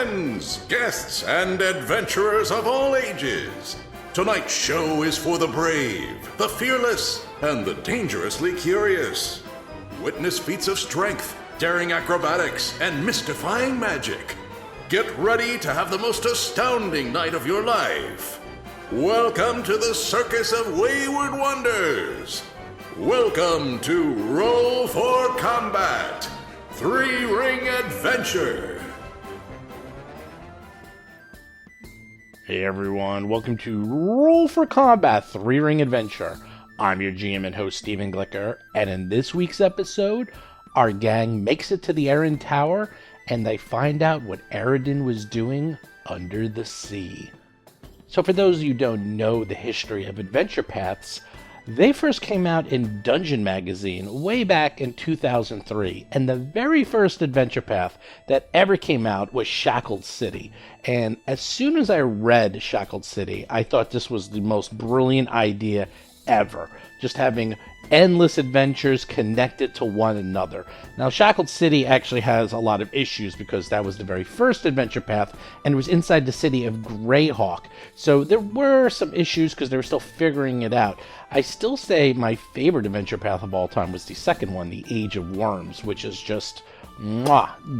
Friends, guests, and adventurers of all ages, tonight's show is for the brave, the fearless, and the dangerously curious. Witness feats of strength, daring acrobatics, and mystifying magic. Get ready to have the most astounding night of your life. Welcome to the Circus of Wayward Wonders. Welcome to Roll for Combat, Three-Ring Adventure. Hey everyone, welcome to Roll for Combat, Three-Ring Adventure. I'm your GM and host, Stephen Glicker, and in this week's episode, our gang makes it to the Erin Tower, and they find out what Eredin was doing under the sea. So for those of you who don't know the history of adventure paths, they first came out in Dungeon Magazine way back in 2003, and the very first adventure path that ever came out was Shackled City. And as soon as I read Shackled City, I thought this was the most brilliant idea ever. Just having endless adventures connected to one another. Now, Shackled City actually has a lot of issues because that was the very first adventure path, and it was inside the city of Greyhawk. So there were some issues because they were still figuring it out. I still say my favorite adventure path of all time was the second one, the Age of Worms, which is just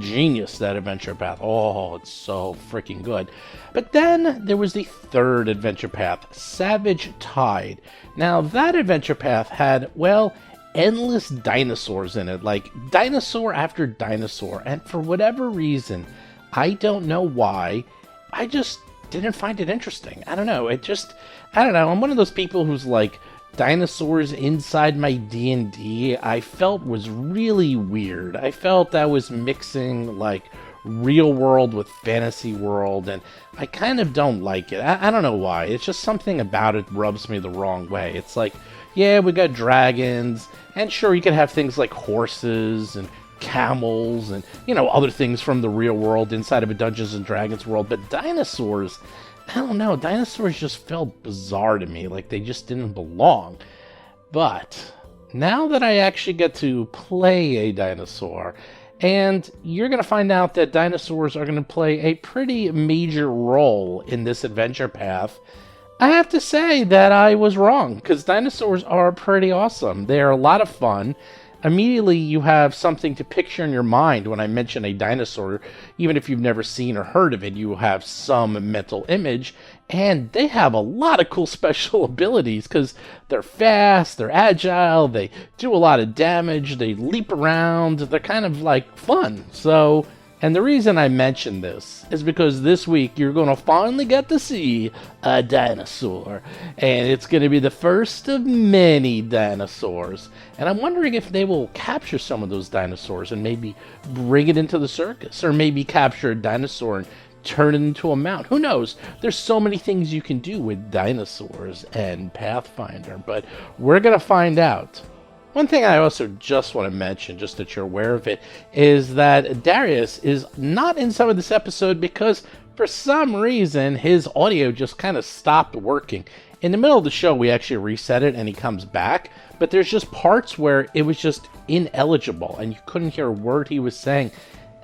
genius, that adventure path. Oh, it's so freaking good. But then there was the third adventure path, Savage Tide. Now, that adventure path had, well, endless dinosaurs in it, like dinosaur after dinosaur, and for whatever reason, I don't know why, I just didn't find it interesting. I don't know, I'm one of those people who's like, dinosaurs inside my D&D, I felt was really weird. I felt that was mixing, like, real world with fantasy world, and I kind of don't like it. I don't know why. It's just something about it rubs me the wrong way. It's like, yeah, we got dragons, and sure, you can have things like horses and camels and, other things from the real world inside of a Dungeons & Dragons world, but dinosaurs, I don't know, dinosaurs just felt bizarre to me, like they just didn't belong. But now that I actually get to play a dinosaur, and you're going to find out that dinosaurs are going to play a pretty major role in this adventure path, I have to say that I was wrong, because dinosaurs are pretty awesome. They're a lot of fun. Immediately you have something to picture in your mind when I mention a dinosaur. Even if you've never seen or heard of it, you have some mental image. And they have a lot of cool special abilities because they're fast, they're agile, they do a lot of damage, they leap around, they're kind of like fun. So, and the reason I mention this is because this week you're going to finally get to see a dinosaur. And it's going to be the first of many dinosaurs. And I'm wondering if they will capture some of those dinosaurs and maybe bring it into the circus. Or maybe capture a dinosaur and turn it into a mount. Who knows? There's so many things you can do with dinosaurs and Pathfinder. But we're going to find out. One thing I also just want to mention, just that you're aware of it, is that Darius is not in some of this episode because for some reason his audio just kind of stopped working. In the middle of the show we actually reset it and he comes back, but there's just parts where it was just ineligible and you couldn't hear a word he was saying.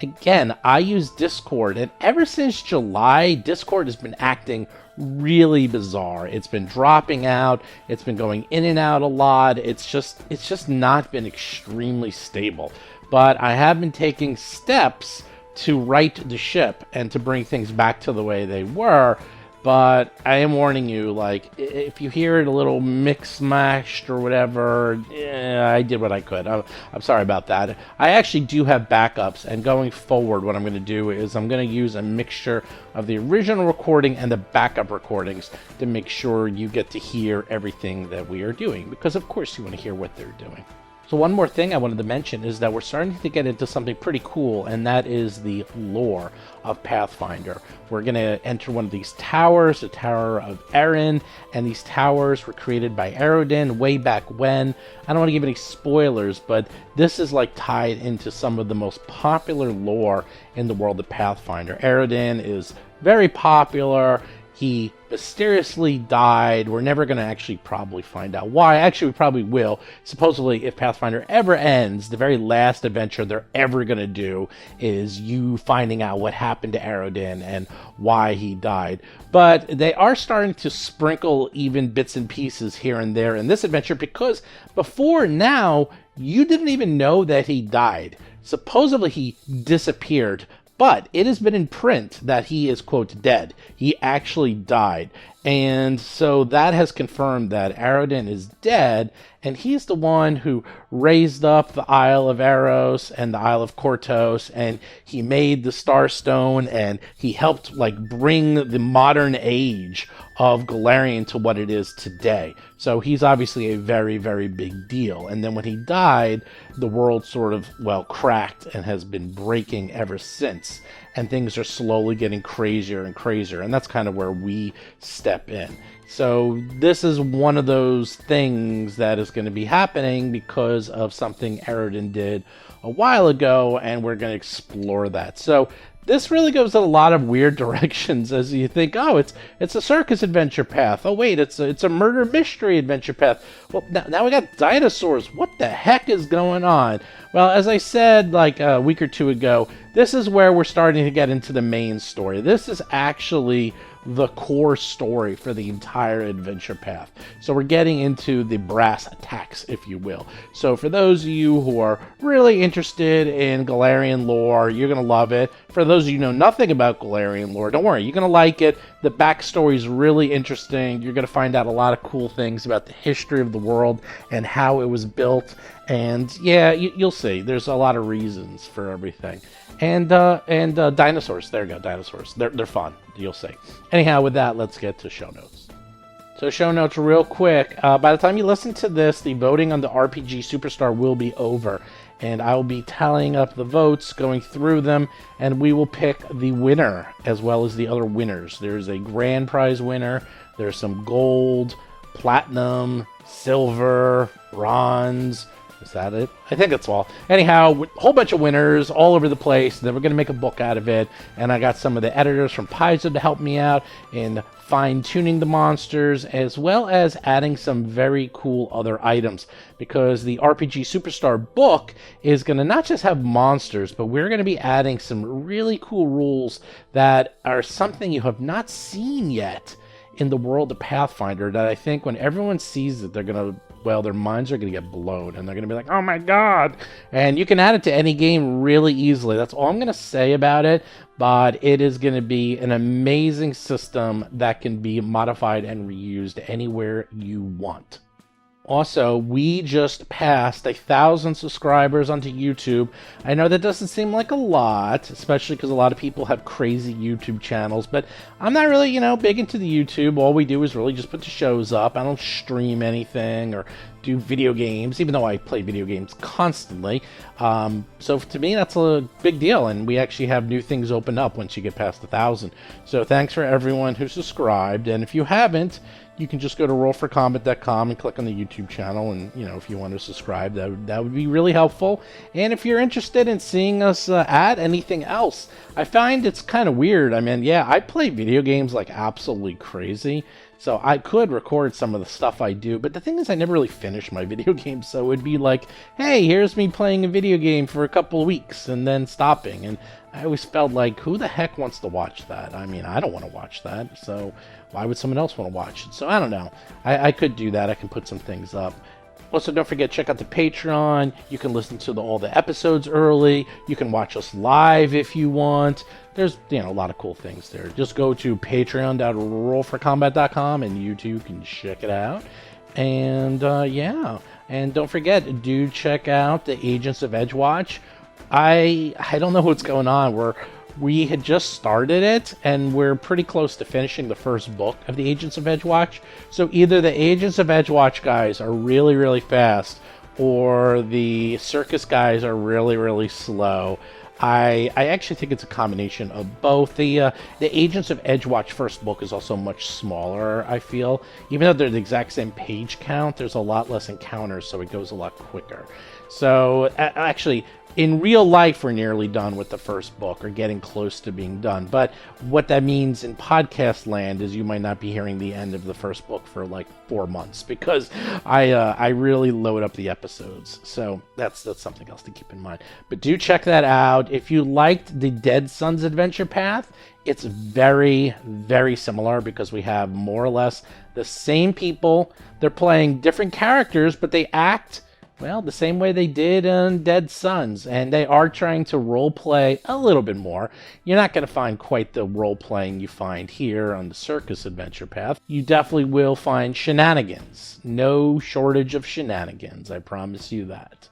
Again, I use Discord, and ever since July, Discord has been acting really bizarre. It's been dropping out, it's been going in and out a lot, it's just not been extremely stable. But I have been taking steps to right the ship and to bring things back to the way they were. But I am warning you, like, if you hear it a little mix-mashed or whatever, I did what I could. I'm sorry about that. I actually do have backups, and going forward, what I'm going to do is I'm going to use a mixture of the original recording and the backup recordings to make sure you get to hear everything that we are doing, because of course you want to hear what they're doing. So one more thing I wanted to mention is that we're starting to get into something pretty cool, and that is the lore of Pathfinder. We're going to enter one of these towers, the Tower of Erin, and these towers were created by Eredin way back when. I don't want to give any spoilers, but this is like tied into some of the most popular lore in the world of Pathfinder. Eredin is very popular. he mysteriously died. We're never going to actually probably find out why. Actually, we probably will. Supposedly, if Pathfinder ever ends, the very last adventure they're ever going to do is you finding out what happened to Arodin and why he died. But they are starting to sprinkle even bits and pieces here and there in this adventure, because before now, you didn't even know that he died. Supposedly, he disappeared. But it has been in print that he is, quote, dead. He actually died. And so that has confirmed that Arodin is dead, and he's the one who raised up the Isle of Eros and the Isle of Kortos, and he made the Starstone, and he helped, bring the modern age of Golarion to what it is today. So he's obviously a very, very big deal. And then when he died, the world sort of, cracked and has been breaking ever since. And things are slowly getting crazier and crazier. And that's kind of where we step in. So this is one of those things that is going to be happening because of something Arodin did a while ago, and we're going to explore that. So this really goes in a lot of weird directions as you think, oh, it's a circus adventure path. Oh, wait, it's a murder mystery adventure path. Well, now we got dinosaurs. What the heck is going on? Well, as I said a week or two ago, this is where we're starting to get into the main story. This is actually the core story for the entire adventure path. So we're getting into the brass tacks, if you will. So for those of you who are really interested in Golarion lore, you're going to love it. For those of you who know nothing about Golarion lore, don't worry, you're going to like it. The backstory is really interesting. You're going to find out a lot of cool things about the history of the world and how it was built. And yeah, you'll see. There's a lot of reasons for everything. And dinosaurs. There you go, dinosaurs. They're fun. You'll see. Anyhow, with that, let's get to show notes. So show notes real quick. By the time you listen to this, the voting on the RPG Superstar will be over. And I will be tallying up the votes, going through them, and we will pick the winner as well as the other winners. There's a grand prize winner. There's some gold, platinum, silver, bronze. Is that it? I think that's all. Anyhow, a whole bunch of winners all over the place. Then we're going to make a book out of it. And I got some of the editors from Paizo to help me out in fine-tuning the monsters, as well as adding some very cool other items. Because the RPG Superstar book is going to not just have monsters, but we're going to be adding some really cool rules that are something you have not seen yet in the world of Pathfinder, that I think when everyone sees it, they're going to, their minds are going to get blown, and they're going to be like, oh my god. And you can add it to any game really easily. That's all I'm going to say about it, but it is going to be an amazing system that can be modified and reused anywhere you want. Also, we just passed 1,000 subscribers onto YouTube. I know that doesn't seem like a lot, especially because a lot of people have crazy YouTube channels, but I'm not really, big into the YouTube. All we do is really just put the shows up. I don't stream anything or do video games, even though I play video games constantly. So to me, that's a big deal, and we actually have new things open up once you get past 1,000. So thanks for everyone who subscribed, and if you haven't, you can just go to rollforcombat.com and click on the YouTube channel, and if you want to subscribe, that would be really helpful. And if you're interested in seeing us add anything else, I find it's kind of weird. I mean, yeah, I play video games like absolutely crazy, so I could record some of the stuff I do, but the thing is I never really finish my video games, so it would be like, hey, here's me playing a video game for a couple of weeks and then stopping, and I always felt like, who the heck wants to watch that? I mean, I don't want to watch that, so why would someone else want to watch it? So I don't know. I could do that. I can put some things up. Also, don't forget, check out the Patreon. You can listen to all the episodes early. You can watch us live if you want. There's, a lot of cool things there. Just go to patreon.rollforcombat.com and you too can check it out. And, yeah. And don't forget, do check out the Agents of Edgewatch. I don't know what's going on. We had just started it, and we're pretty close to finishing the first book of the Agents of Edgewatch. So either the Agents of Edgewatch guys are really, really fast, or the circus guys are really, really slow. I actually think it's a combination of both. The Agents of Edgewatch first book is also much smaller, I feel. Even though they're the exact same page count, there's a lot less encounters, so it goes a lot quicker. So, actually, In real life, we're nearly done with the first book, or getting close to being done. But what that means in podcast land is you might not be hearing the end of the first book for like 4 months, because I really load up the episodes. So that's something else to keep in mind. But do check that out. If you liked the Dead Sons Adventure Path, it's very, very similar, because we have more or less the same people. They're playing different characters, but they act, well, the same way they did in Dead Sons, and they are trying to role-play a little bit more. You're not going to find quite the role-playing you find here on the Circus Adventure Path. You definitely will find shenanigans. No shortage of shenanigans, I promise you that.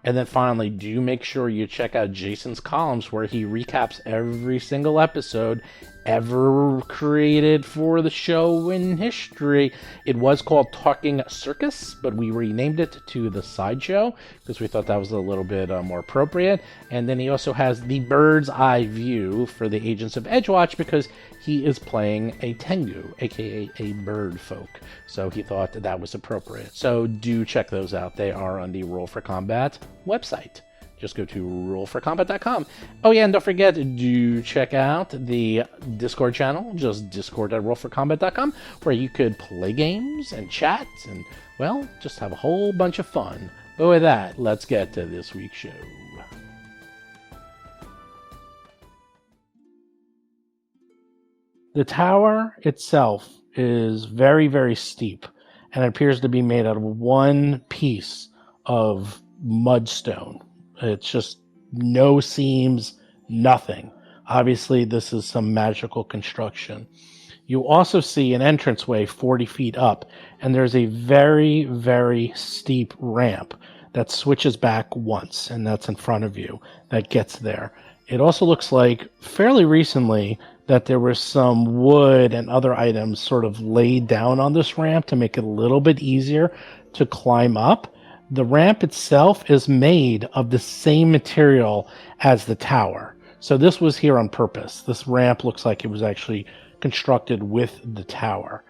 And then finally, do make sure you check out Jason's columns, where he recaps every single episode ever created for the show in history. It was called Talking Circus, but we renamed it to The Sideshow because we thought that was a little bit more appropriate. And then he also has the bird's eye view for the Agents of Edgewatch, because he is playing a Tengu, aka a bird folk. So he thought that was appropriate. So do check those out. They are on the Roll for Combat website. Just go to rollforcombat.com. Oh yeah, and don't forget to check out the Discord channel, just discord.rollforcombat.com, where you could play games and chat and, well, just have a whole bunch of fun. But with that, let's get to this week's show. The tower itself is very, very steep, and it appears to be made out of one piece of mudstone. It's just no seams, nothing. Obviously, this is some magical construction. You also see an entranceway 40 feet up, and there's a very, very steep ramp that switches back once, and that's in front of you, that gets there. It also looks like fairly recently that there was some wood and other items sort of laid down on this ramp to make it a little bit easier to climb up. The ramp itself is made of the same material as the tower. So this was here on purpose. This ramp looks like it was actually constructed with the tower.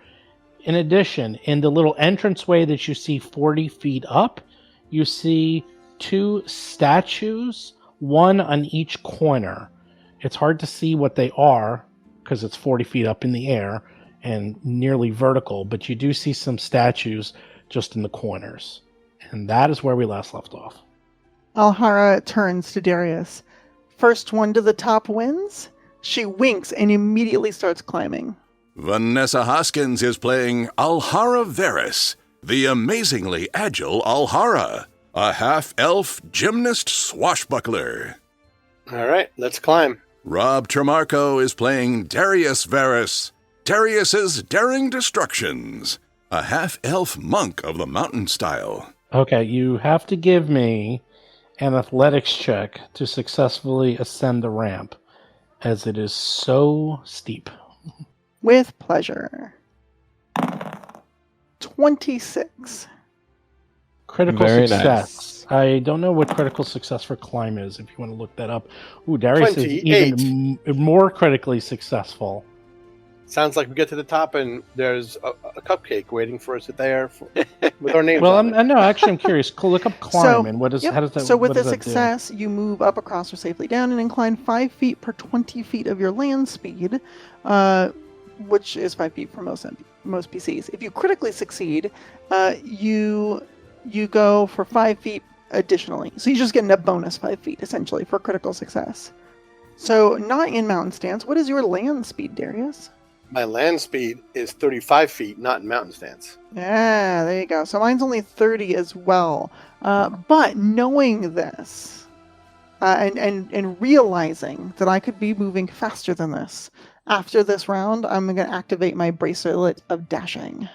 In addition, in the little entranceway that you see 40 feet up, you see 2 statues, one on each corner. It's hard to see what they are because it's 40 feet up in the air and nearly vertical, but you do see some statues just in the corners. And that is where we last left off. Alhara turns to Darius. First one to the top wins. She winks and immediately starts climbing. Vanessa Hoskins is playing Alhara Varys, the amazingly agile Alhara, a half-elf gymnast swashbuckler. All right, let's climb. Rob Tremarco is playing Darius Varys, Darius's daring destructions, a half-elf monk of the mountain style. Okay, you have to give me an athletics check to successfully ascend the ramp, as it is so steep. With pleasure. 26. Critical Very success. nice. I don't know what critical success for climb is, if you want to look that up. Ooh, Darius 28. is even more critically successful. Sounds like we get to the top and there's a cupcake waiting for us there with our names Well, on it. no, actually, I'm curious. Look up climb, and what is? Yep. How does that? So with what the does that do? success, you move up across or safely down and incline 5 feet per 20 feet of your land speed, which is 5 feet for most PCs. If you critically succeed, you go for 5 feet additionally. So you just get a bonus 5 feet, essentially, for critical success. So not in mountain stance. What is your land speed, Darius? My land speed is 35 feet, not in mountain stance. Yeah, there you go. So mine's only 30 as well. But knowing this, and realizing that I could be moving faster than this, after this round, I'm going to activate my bracelet of dashing.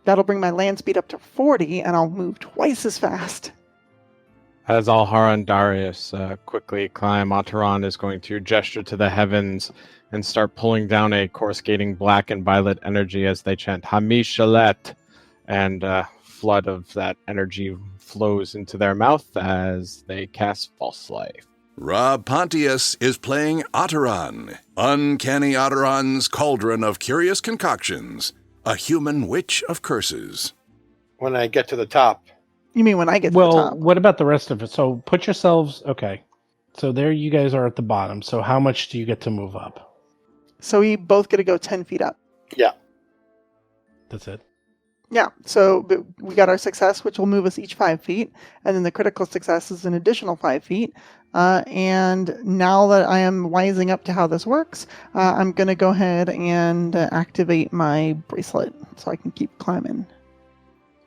That'll bring my land speed up to 40, and I'll move twice as fast. As Alhara and Darius quickly climb, Ataran is going to gesture to the heavens and start pulling down a coruscating black and violet energy as they chant Hamishalet, and a flood of that energy flows into their mouth as they cast False Life. Rob Pontius is playing Ataran, Uncanny Ataran's cauldron of curious concoctions, a human witch of curses. When I get to the top, You mean when I get to the Well, top? what about the rest of it? So put yourselves... Okay. So there you guys are at the bottom. So how much do you get to move up? So we both get to go 10 feet up. Yeah. That's it. Yeah, so we got our success, which will move us each 5 feet, and then the critical success is an additional 5 feet. And now that I am wising up to how this works, I'm going to go ahead and activate my bracelet so I can keep climbing.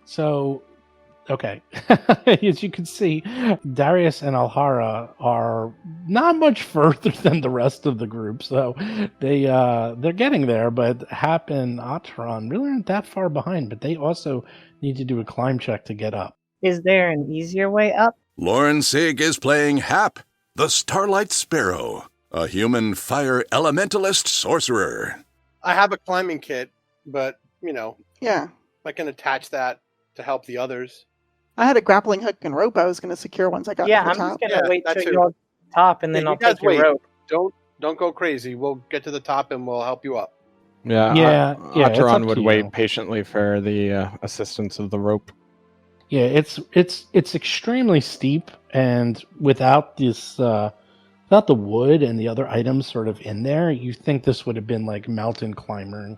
So, okay. As you can see, Darius and Alhara are not much further than the rest of the group. So they're getting there, but Hap and Atron really aren't that far behind, but they also need to do a climb check to get up. Is there an easier way up? Lauren Sig is playing Hap, the Starlight Sparrow, a human fire elementalist sorcerer. I have a climbing kit, but, Yeah, I can attach that to help the others. I had a grappling hook and rope I was going to secure once I got Yeah, to the I'm top. just gonna Yeah, wait that till too. you're on top, and then Yeah, I'll you guys take your wait. rope. Don't go crazy. We'll get to the top and we'll help you up. Yeah, yeah, it's up Atron would to wait you. patiently for the assistance of the rope. Yeah, it's extremely steep, and without this, without the wood and the other items sort of in there, you think this would have been like mountain climber.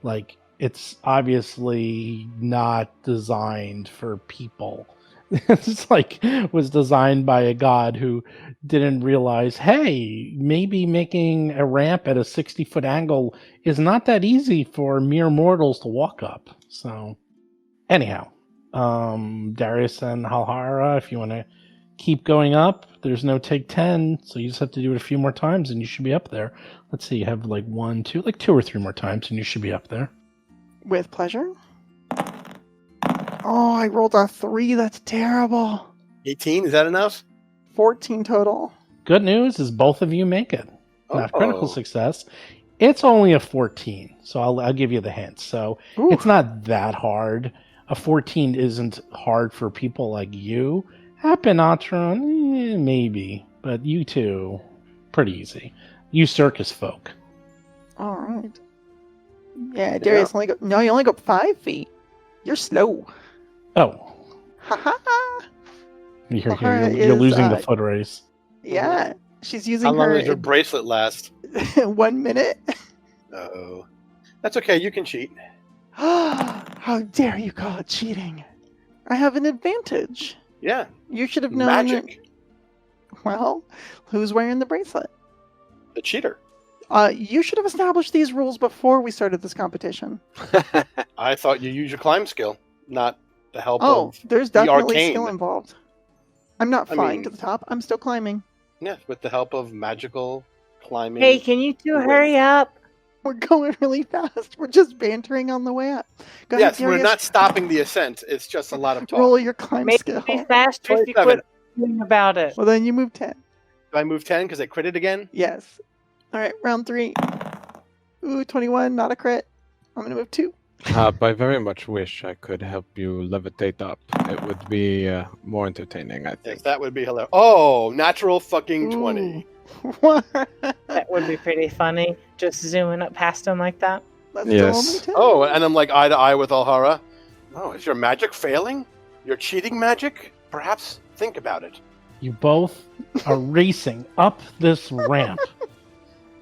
Like, it's obviously not designed for people. It's like was designed by a god who didn't realize, hey, maybe making a ramp at a 60-foot angle is not that easy for mere mortals to walk up. So, anyhow. Darius and Halhara, if you want to keep going up, there's no take 10, so you just have to do it a few more times and you should be up there. Let's see, you have like 2 or 3 more times and you should be up there. With pleasure. Oh, I rolled a 3. That's terrible. 18, is that enough? 14 total. Good news is both of you make it. Not Oh. critical success. It's only a 14, so I'll give you the hint. So Ooh. it's not that hard. A 14 isn't hard for people like you. Hap and Atron, maybe. But you two, pretty easy. You circus folk. All right. Yeah, Darius you only go 5 feet. You're slow. Oh, Ha ha ha. you're losing the foot race. Yeah, she's using How long her does your bracelet last? 1 minute. Uh-oh. That's okay, you can cheat. How dare you call it cheating? I have an advantage. Yeah. You should have known. Magic. Well, who's wearing the bracelet? The cheater. You should have established these rules before we started this competition. I thought you used your climb skill, not the help Oh, of there's the definitely arcane. skill involved. I'm not I flying mean- to the top. I'm still climbing. Yeah, with the help of magical climbing. Hey, can you two Wait. hurry up? We're going really fast. We're just bantering on the way up. Go Yes, ahead, we're Darius. not stopping the ascent. It's just a lot of talk. Roll your climb Make skill. it be faster if you 27. quit thinking about it. Well, then you move 10. Do I move 10 because I critted again? Yes. All right, round 3. Ooh, 21, not a crit. I'm going to move 2. I very much wish I could help you levitate up. It would be more entertaining, I Yes, think. that would be hilarious. Oh, natural fucking 20. What? That would be pretty funny. Just zooming up past him like that. That's Yes. still only 10. Oh, and I'm like eye to eye with Alhara. Oh, is your magic failing? Your cheating magic? Perhaps think about it. You both are racing up this ramp,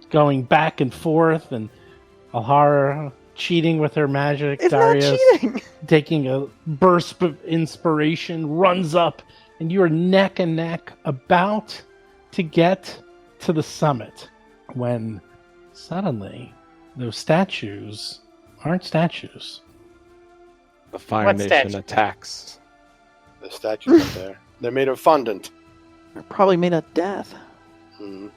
going back and forth, and Alhara cheating with her magic. It's Darius not cheating. taking a burst of inspiration, runs up, and you are neck and neck, about to get to the summit, when suddenly those statues aren't statues. The Fire What Nation statue? attacks. The statues up there. They're made of fondant. They're probably made of death. Hmm.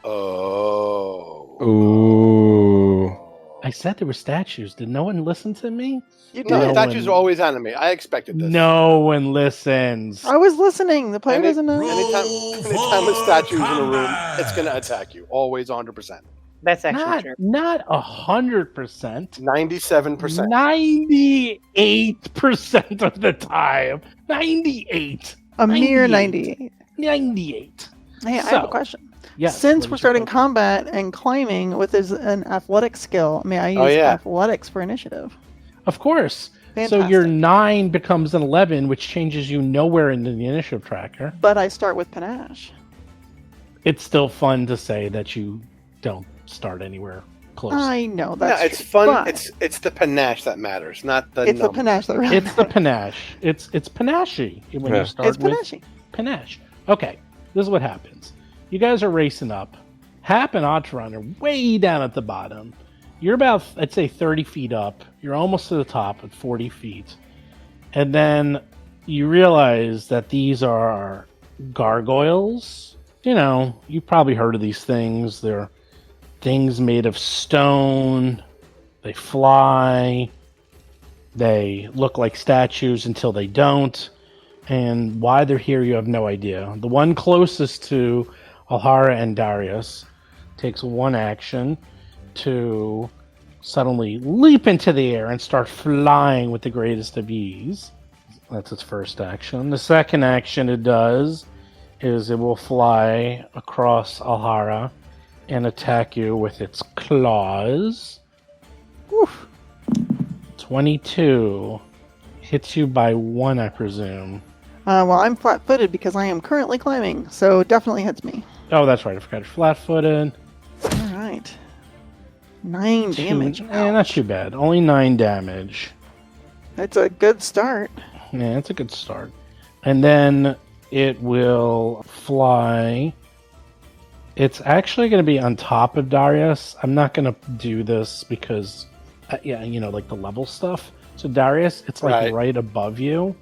Oh. Ooh. I said there were statues. Did no one listen to me? You No, did. No statues one- are always anime. I expected this. No one listens. I was listening. The player Any- doesn't know. Anytime a statue's in a room, it's going to attack you. Always 100%. That's actually true. Not 100%. 97%. 98% of the time. 98. A mere 98. 98. 98. Hey, I have So, a question. Yes. Since what we're is your starting question? combat and climbing with an athletic skill, may I use Oh, yeah. athletics for initiative? Of course. Fantastic. So your 9 becomes an 11, which changes you nowhere in the initiative tracker. But I start with panache. It's still fun to say that you don't start anywhere close. I know that's Yeah, it's true, fun. but It's the panache that matters, not the it's the number. panache that really It's the matters. panache. It's panache when Yeah. you start It's with panache. panache. Okay, this is what happens. You guys are racing up. Hap and Otteron are way down at the bottom. You're about, I'd say, 30 feet up. You're almost to the top at 40 feet. And then you realize that these are gargoyles. You know, you've probably heard of these things. They're things made of stone. They fly. They look like statues until they don't. And why they're here, you have no idea. The one closest to Alhara and Darius takes one action to suddenly leap into the air and start flying with the greatest of ease. That's its first action. The second action it does is it will fly across Alhara and attack you with its claws. Oof. 22 hits you by 1, I presume. Well, I'm flat-footed because I am currently climbing, so definitely hits me. Oh, that's right. I forgot. Flat-footed. All right. 9 damage. Not too bad. Only 9 damage. That's a good start. Yeah, it's a good start. And then it will fly. It's actually going to be on top of Darius. I'm not going to do this because, like the level stuff. So Darius, it's like right above you.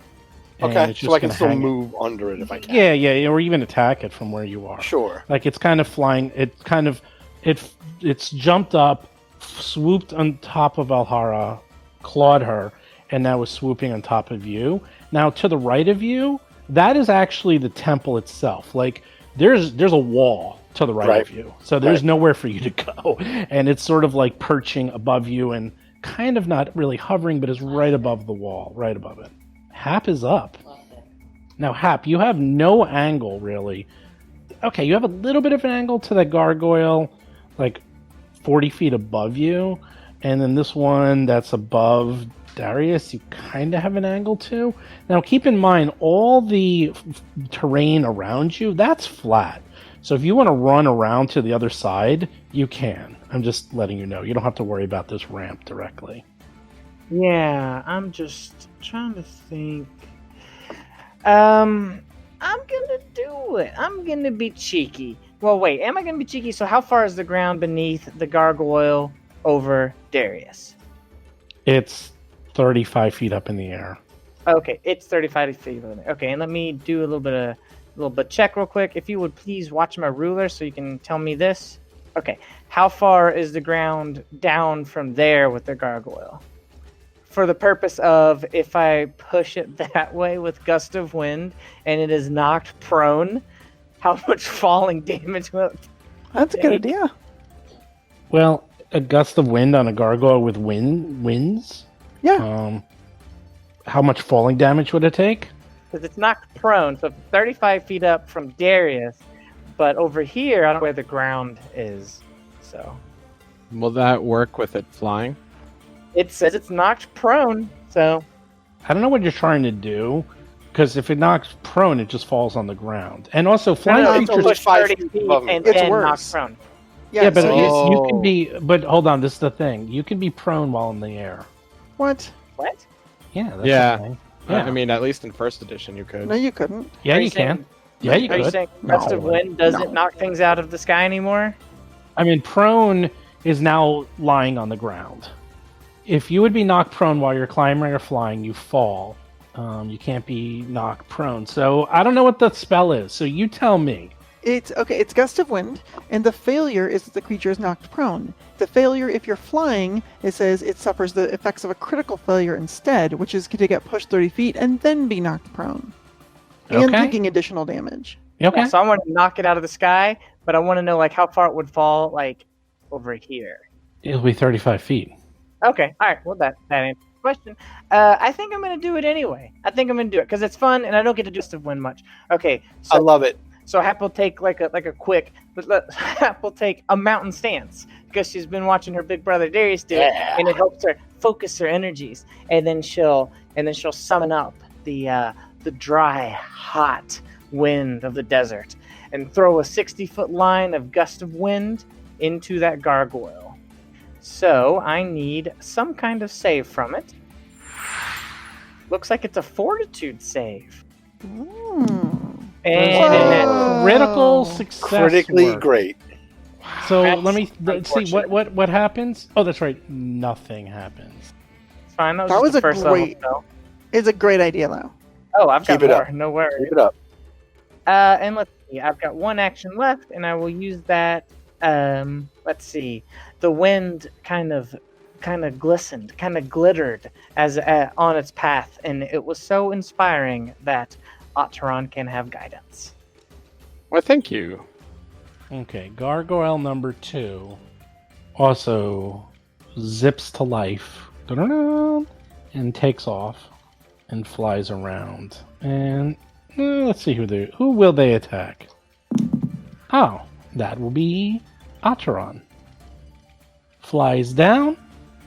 and Okay, it's just so I can gonna still hang it. move under it if I can. Yeah, or even attack it from where you are. Sure. Like it's kind of flying. It's jumped up, swooped on top of Alhara, clawed her, and now is swooping on top of you. Now to the right of you, that is actually the temple itself. Like there's a wall to the right of you, so there's nowhere for you to go, and it's sort of like perching above you and kind of not really hovering, but is right above the wall, right above it. Hap is up. Now, Hap, you have no angle, really. Okay, you have a little bit of an angle to that gargoyle, like 40 feet above you. And then this one that's above Darius, you kind of have an angle to. Now, keep in mind, all the terrain around you, that's flat. So if you want to run around to the other side, you can. I'm just letting you know. You don't have to worry about this ramp directly. Yeah, I'm just trying to think. I'm gonna do it. I'm gonna be cheeky. Well, wait, am I gonna be cheeky? So how far is the ground beneath the gargoyle over Darius? It's 35 feet up in the air. Okay, it's 35 feet over there. Okay, and let me do a little bit check real quick. If you would please watch my ruler so you can tell me this. Okay, how far is the ground down from there with the gargoyle? For the purpose of if I push it that way with gust of wind and it is knocked prone, how much falling damage will it That's a good idea. Well, a gust of wind on a gargoyle with winds? Yeah. How much falling damage would it take? Because it's knocked prone, so 35 feet up from Darius, but over here, I don't know where the ground is. So Will that work with it flying? it says it's knocked prone, so I don't know what you're trying to do, because if it knocks prone, it just falls on the ground. And also, flying no, it's it's creatures... only push 5 30 feet feet above me. and It's then worse. knocked prone. Yeah, but so you can be... But hold on, this is the thing. You can be prone while in the air. what? What? Yeah, that's Yeah. the thing. I mean, at least in first edition, you could. No, you couldn't. Yeah, Are you saying- can. Yeah, you Are you could. saying gust of No. wind doesn't No. knock things out of the sky anymore? I mean, prone is now lying on the ground. If you would be knocked prone while you're climbing or flying, you fall. You can't be knocked prone. So I don't know what the spell is. So you tell me. It's okay. It's gust of wind, and the failure is that the creature is knocked prone. The failure, if you're flying, it says it suffers the effects of a critical failure instead, which is to get pushed 30 feet and then be knocked prone, and Okay. taking additional damage. Okay. Yeah, so I want to knock it out of the sky, but I want to know like how far it would fall, like over here. It'll be 35 feet. Okay, all right. Well, that answers the question. I think I'm gonna do it anyway. I think I'm gonna do it because it's fun, and I don't get to do stuff win much. Okay, I so love it. So Hap will take Hap will take a mountain stance because she's been watching her big brother Darius do it, and it helps her focus her energies. And then she'll summon up the dry, hot wind of the desert and throw a 60-foot line of gust of wind into that gargoyle. So I need some kind of save from it. Looks like it's a fortitude save. And critical success. Critically work. great. So That's let me see unfortunate. what happens. Oh, that's right. Nothing happens. it's fine. That That was was the a first great- level spell. It's a great idea, though. Oh, I've got Keep it more. up. No worries. Keep it up. And let's see. I've got one action left, and I will use that. Let's see. The wind kind of glistened, kind of glittered as on its path, and it was so inspiring that Otteron can have guidance. Well, thank you. Okay, gargoyle number 2 also zips to life and takes off and flies around. And let's see who will they attack. Oh, that will be Otteron. Flies down,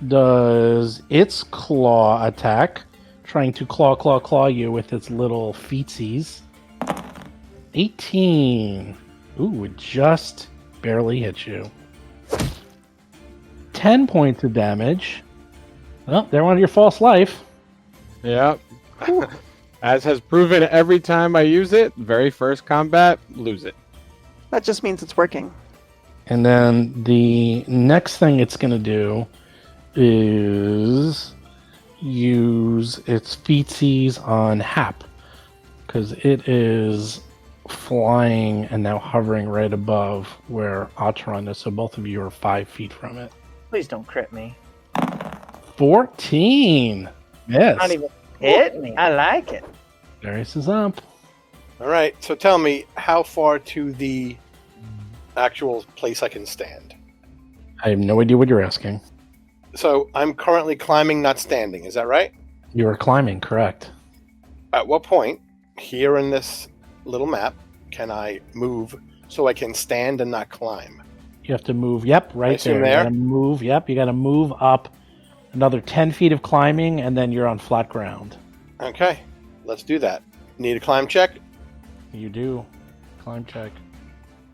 does its claw attack, trying to claw you with its little feetsies. 18. Ooh, it just barely hit you. 10 points of damage. Well, there went your false life. Yep. As has proven every time I use it, very first combat, lose it. That just means it's working. And then the next thing it's going to do is use its feetsies on Hap. Because it is flying and now hovering right above where Otteron is. So both of you are 5 feet from it. Please don't crit me. 14! Yes. Not even hit me. I like it. Darius is up. All right. So tell me, how far to the actual place I can stand? I have no idea what you're asking. So I'm currently climbing, not standing. Is that right? You are climbing, correct. At what point here in this little map can I move so I can stand and not climb? You have to move, yep, right assume there. You there? gotta move, yep, you gotta move up another 10 feet of climbing, and then you're on flat ground. Okay, let's do that. Need a climb check? You do. Climb check.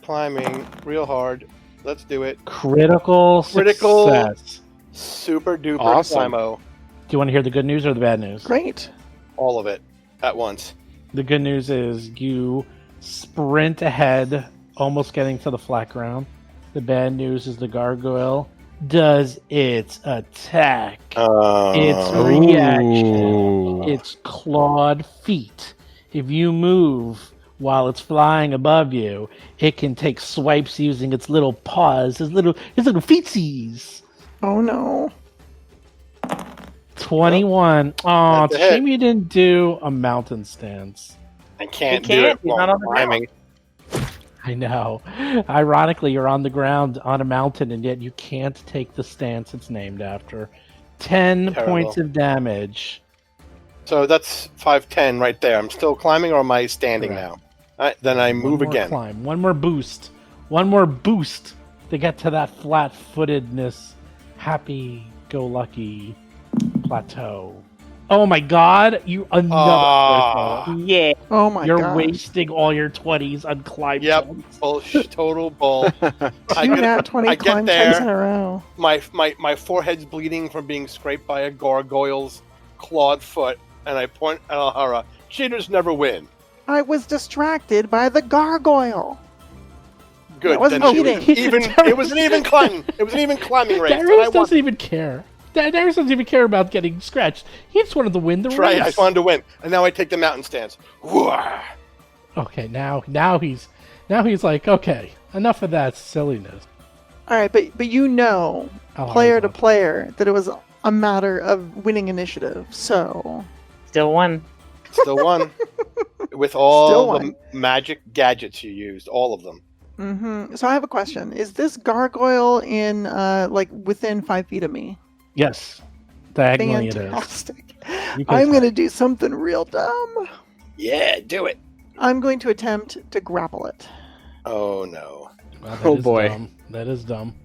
Climbing real hard. Let's do it. Critical success. Super duper Awesome. climo. Do you want to hear the good news or the bad news? Great. All of it at once. The good news is you sprint ahead, almost getting to the flat ground. The bad news is the gargoyle does its attack. Its reaction. Its clawed feet. If you move while it's flying above you, it can take swipes using its little paws, its little feetsies. Oh no. 21. Oh, That's it's a a hit. shame you didn't do a mountain stance. I can't He do can't. it He's while not I'm on the ground. climbing. I know. Ironically, you're on the ground on a mountain, and yet you can't take the stance it's named after. 10 Terrible. points of damage. So that's 5'10" right there. I'm still climbing, or am I standing Correct. now? All right, then I move One more again. Climb. One more boost. One more boost to get to that flat-footedness, happy-go-lucky plateau. Oh my god! You another. Ah. Yeah. Oh my You're gosh. wasting all your 20s on climb Yep. checks. Total bull. I Two get, nat 20 I get climb checks in there. a row. My forehead's bleeding from being scraped by a gargoyle's clawed foot, and I point at Alhara. Cheaters never win. I was distracted by the gargoyle. Good. That wasn't then cheating. it was an even climb. It was an even climbing race. and I Darius won. doesn't even care. Darius doesn't even care about getting scratched. He just wanted to win the That's right. I race. just wanted to win, and now I take the mountain stance. Whoa. Okay, now he's like, okay, enough of that silliness. All right, but you know, I'll player hold to on. player, that it was a matter of winning initiative. So Still one. Still won. With Still all won. the magic gadgets you used, all of them. So I have a question. Is this gargoyle in like within 5 feet of me? Yes, diagonally it is. Fantastic. You can I'm say- gonna do something real dumb. Yeah, do it. I'm going to attempt to grapple it. Oh no! Wow, that Oh, is boy. dumb. That is dumb.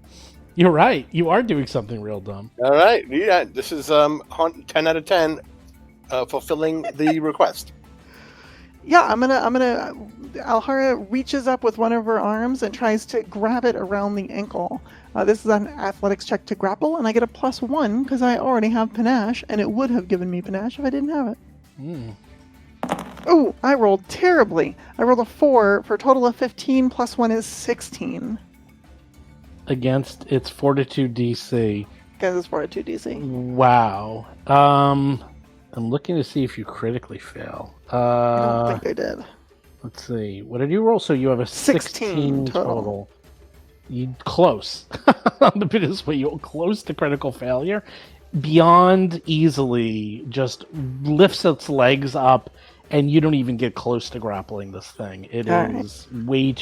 You're right. You are doing something real dumb. All right, yeah, this is 10 out of 10, fulfilling the request. Yeah, Alhara reaches up with one of her arms and tries to grab it around the ankle. This is an athletics check to grapple, and I get a +1 because I already have panache, and it would have given me panache if I didn't have it. Oh, I rolled terribly. I rolled a 4 for a total of 15, +1 is 16. Against its Fortitude DC. Because it's Fortitude DC. Wow. I'm looking to see if you critically fail. I don't think I did. Let's see. What did you roll? So you have a 16 total. You close. I'm to put it this way, you're close to critical failure. Beyond easily just lifts its legs up, and you don't even get close to grappling this thing. It is way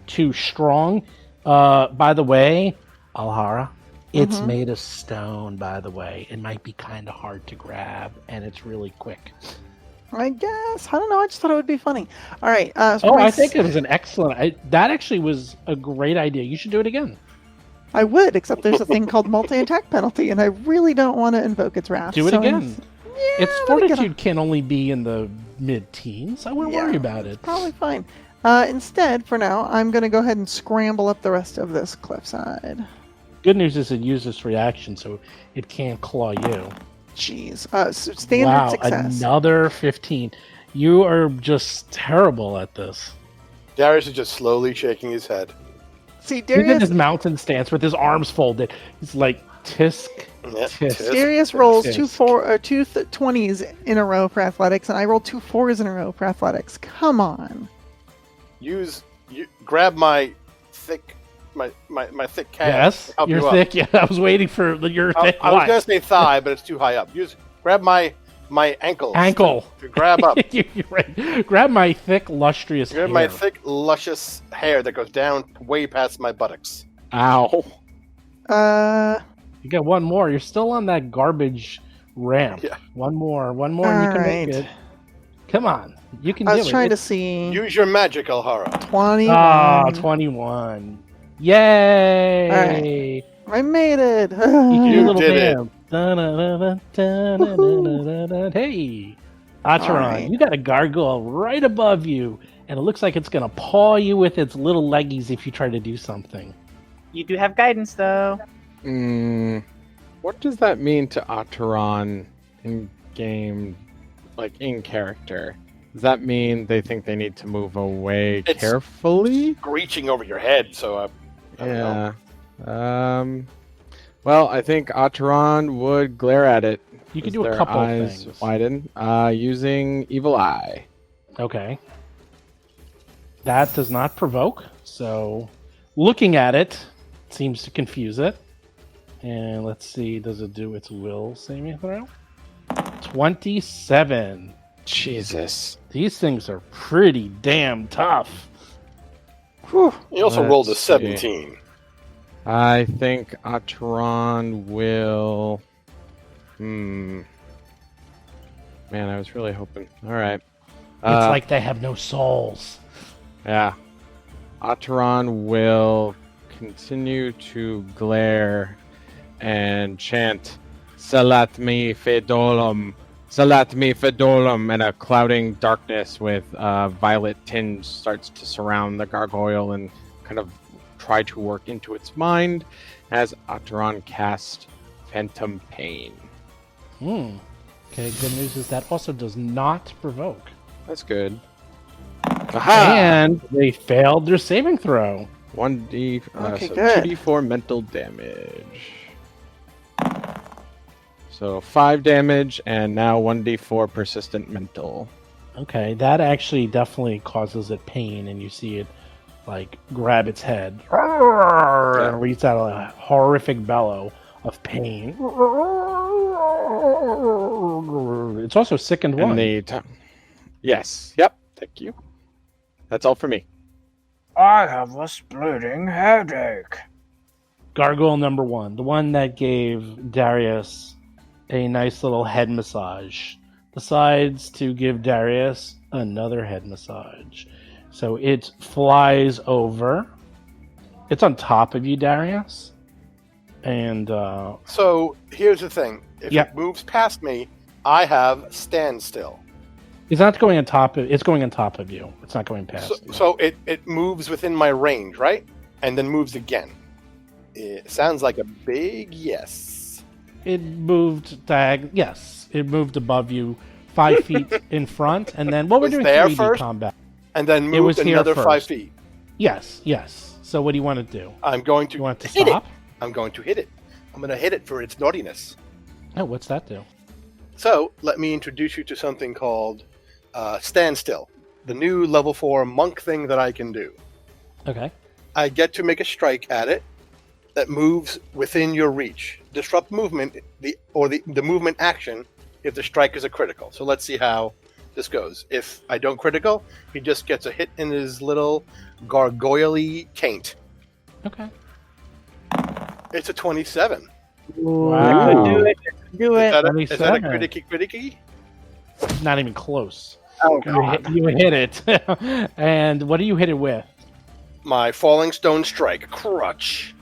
too strong. By the way, Alhara, it's made of stone, by the way. It might be kind of hard to grab, and it's really quick. I guess. I don't know. I just thought it would be funny. All right. I think it was an excellent... that actually was a great idea. You should do it again. I would, except there's a thing called multi-attack penalty, and I really don't want to invoke its wrath. Do it again. Its I'm gonna fortitude can only be in the mid-teens. I wouldn't worry about it. Probably fine. Instead, for now, I'm going to go ahead and scramble up the rest of this cliffside. Good news is it uses reaction, so it can't claw you. Jeez. So standard success. Another 15. You are just terrible at this. Darius is just slowly shaking his head. See, He's in Darius, his mountain stance with his arms folded. He's like, tisk, Yep, tisk. Darius rolls Tisk. two 20s in a row for athletics, and I roll 2 4s in a row for athletics. Come on. Grab my thick thick calf. Yes, to help you're you up. thick. Yeah, I was waiting for your thick. I was what? gonna say thigh, but it's too high up. Grab my ankles. Ankle. To grab up. You're right. Grab my thick, lustrous Grab hair. my thick, luscious hair that goes down way past my buttocks. Ow. You got one more. You're still on that garbage ramp. Yeah. One more, and you can make it. Come on. You can do I it. was trying to see. Use your magic, Alhara. 21. Ah, 21. Yay! All right. I made it. You can do a little did it. dance. Da-na-na-na-na-na-na-na-na. Hey, Acheron, right. you got a gargoyle right above you, and it looks like it's going to paw you with its little leggies if you try to do something. You do have guidance, though. What does that mean to Acheron in game, like in character? Does that mean they think they need to move away It's- carefully? Reaching over your head, so I don't know. Yeah. Well, I think Acheron would glare at it. You can as do a their couple eyes things. widen, using Evil Eye. Okay. That does not provoke, so looking at it seems to confuse it. And let's see, does it do its will saving throw? 27. Jesus. These things are pretty damn tough. Whew. You also Let's rolled a see. 17. I think Acheron will... Man, I was really hoping. All right. It's like they have no souls. Yeah. Acheron will continue to glare and chant Salat me Fedolum, Salat me Fedolum, and a clouding darkness with violet tinge starts to surround the gargoyle and kind of try to work into its mind as Acheron casts Phantom Pain. Okay, good news is that also does not provoke. That's good. Aha! And they failed their saving throw. 1d, Okay, so good. 2d4 mental damage. So 5 damage, and now 1d4 persistent mental. Okay, that actually definitely causes it pain, and you see it like grab its head and release out a horrific bellow of pain. It's also sickened one. And the yes, yep, thank you. That's all for me. I have a splitting headache. Gargoyle number 1, the one that gave Darius a nice little head massage, decides to give Darius another head massage. So it flies over. It's on top of you, Darius. And So here's the thing: if Yeah. it moves past me, I have standstill. it's not going on top of. It's going on top of you. It's not going past. So, you. so it moves within my range, right? And then moves again. It sounds like a big yes. It moved Yes, it moved above you, 5 feet in front, and then what we're Was doing there 3D first? combat. And then It was moved here another 5 first. feet. Yes. So what do you want to do? I'm going to You want to hit stop? it. I'm going to hit it. I'm going to hit it for its naughtiness. Oh, what's that do? So let me introduce you to something called Standstill, the new level 4 monk thing that I can do. Okay. I get to make a strike at it that moves within your reach. Disrupt movement, the movement action if the strike is a critical. So let's see how this goes. If I don't critical, he just gets a hit in his little gargoyle-y taint. Okay. It's a 27. Wow. Do it. Do Is it. that a 27. criticky? Not even close. Oh, You hit it. And what do you hit it with? My falling stone strike. Crunch.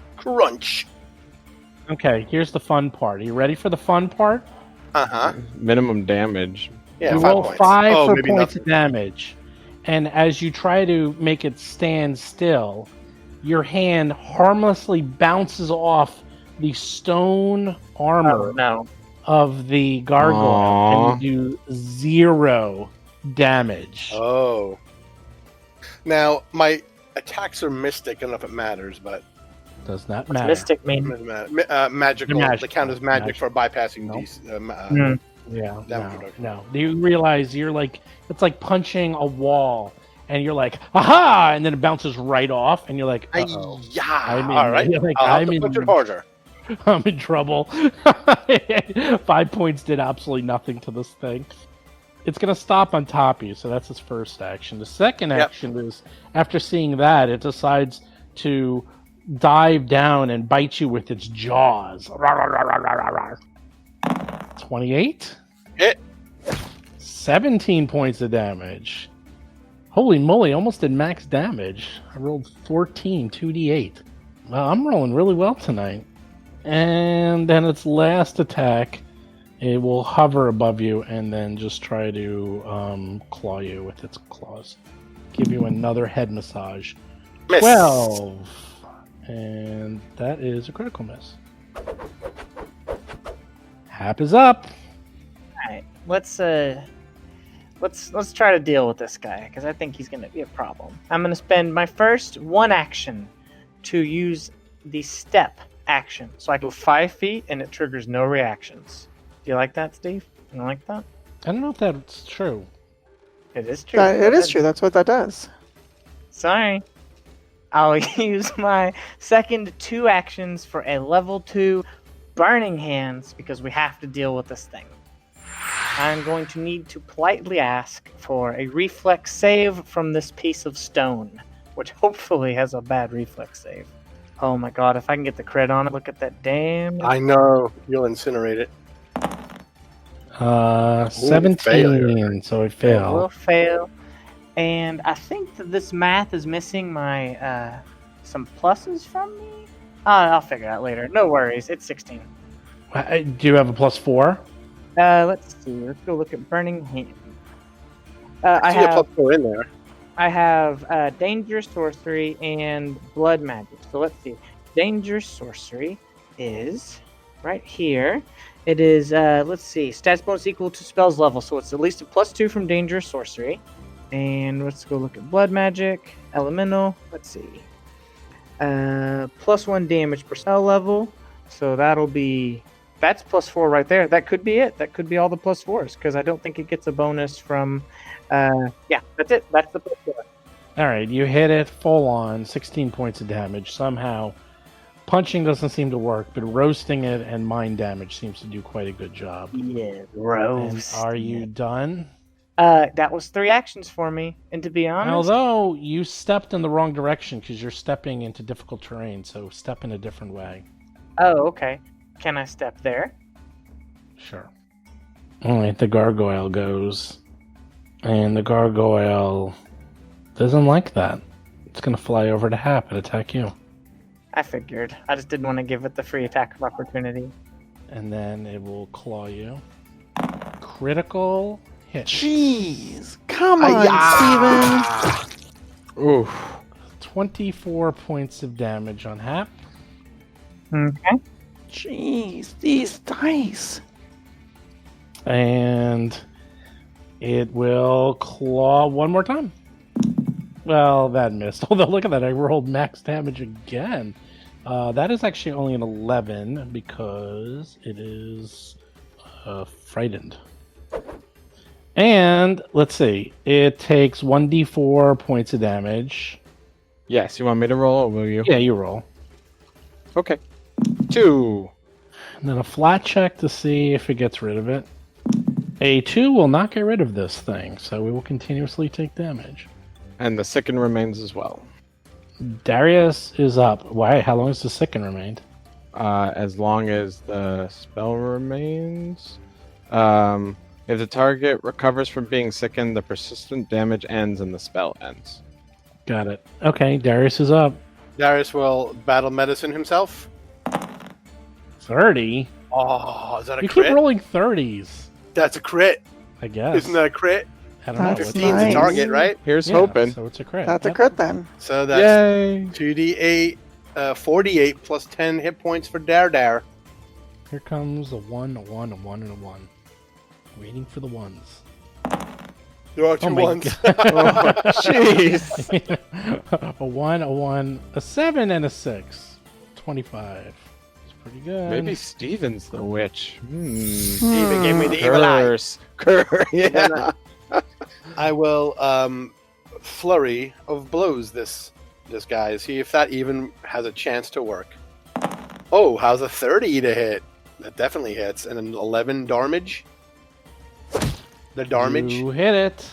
Okay, here's the fun part. Are you ready for the fun part? Uh-huh. Minimum damage. Yeah, You 5 roll points. 5 Oh, for maybe points nothing. of damage. And as you try to make it stand still, your hand harmlessly bounces off the stone armor Oh, no. of the gargoyle, Aww. and you do 0 damage. Oh. Now, my attacks are mystic. I don't know if it matters, but Does not What's matter. Mystic mean? magical. They're They count as magic for bypassing Nope. these. Yeah, Damage no, reduction. no. You realize it's like punching a wall, and you're like, aha! And then it bounces right off, and you're like, uh-oh. Yeah. All right. You're like, I'll have I'm to punch in- it harder. I'm in trouble. 5 points did absolutely nothing to this thing. It's going to stop on top of you, so that's its first action. The second Yep. action is, after seeing that, it decides to dive down and bite you with its jaws. 28? Hit. 17 points of damage. Holy moly, almost did max damage. I rolled 14, 2d8. Well, I'm rolling really well tonight. And then its last attack, it will hover above you and then just try to claw you with its claws. Give you another head massage. Miss. 12. And that is a critical miss. Hap is up. All right. Let's try to deal with this guy because I think he's gonna be a problem. I'm gonna spend my first one action to use the step action, so I go 5 feet and it triggers no reactions. Do you like that, Steve? You like that? I don't know if that's true. It is true. It is true. That's what that does. Sorry. I'll use my second 2 actions for a level 2 burning hands because we have to deal with this thing. I'm going to need to politely ask for a reflex save from this piece of stone, which hopefully has a bad reflex save. Oh my god, if I can get the crit on it, look at that damn. I know. You'll incinerate it. 17, failure. so it Will failed. fail. And I think that this math is missing my some pluses from me. I'll figure it out later. No worries. It's 16. Do you have a +4? Let's see. Let's go look at Burning Hand. I See a have +4 in there. I have Danger Sorcery and Blood Magic. So let's see. Danger Sorcery is right here. It is, let's see, stats bonus equal to spells level. So it's at least a +2 from Danger Sorcery. And let's go look at Blood Magic, Elemental. Let's see. +1 damage per spell level. So that's +4 right there. That could be it. That could be all the +4s because I don't think it gets a bonus from. Yeah, that's it. That's the +4. All right, you hit it full on, 16 points of damage. Somehow, punching doesn't seem to work, but roasting it and mind damage seems to do quite a good job. Yeah, And gross. are you done? That was 3 actions for me, and to be honest, Although you stepped in the wrong direction because you're stepping into difficult terrain, so step in a different way. oh, okay. Can I step there? Sure. All right, the gargoyle goes And the gargoyle doesn't like that. It's going to fly over to Hap and attack you. I figured. I just didn't want to give it the free attack of opportunity. And then it will claw you. Critical hit. Jeez. Come on, Steven. Oof. 24 points of damage on Hap. Okay. Jeez, these dice. And it will claw one more time. Well, that missed. Although, look at that. I rolled max damage again. That is actually only an 11 because it is frightened. And let's see. It takes 1d4 points of damage. Yes, you want me to roll or will you? Yeah, you roll. Okay. 2. And then a flat check to see if it gets rid of it. A 2 will not get rid of this thing, so we will continuously take damage. And the sicken remains as well. Darius is up. Why? How long has the sicken remained? As long as the spell remains. If the target recovers from being sickened, the persistent damage ends and the spell ends. Got it. Okay, Darius is up. Darius will battle medicine himself. 30? Oh, is that a You crit? keep rolling 30s, That's a crit. I guess. Isn't that a crit? I don't know. That's 15's nice. a target, right? Here's Yeah, hoping. So it's a crit. That's a Yep. crit then. So that's Yay! 2d8, 48 plus 10 hit points for Dar. Here comes a 1, a 1, a 1, and a 1. Waiting for the ones. There are two Oh my ones. Jeez! A 1, a 1, a 7, and a 6. 25. It's pretty good. Maybe Steven's the witch. Steven gave me the evil eye. Curse. Yeah. I will flurry of blows this guy. See if that even has a chance to work. Oh, how's a 30 to hit? That definitely hits. And an 11 damage. The damage. You hit it.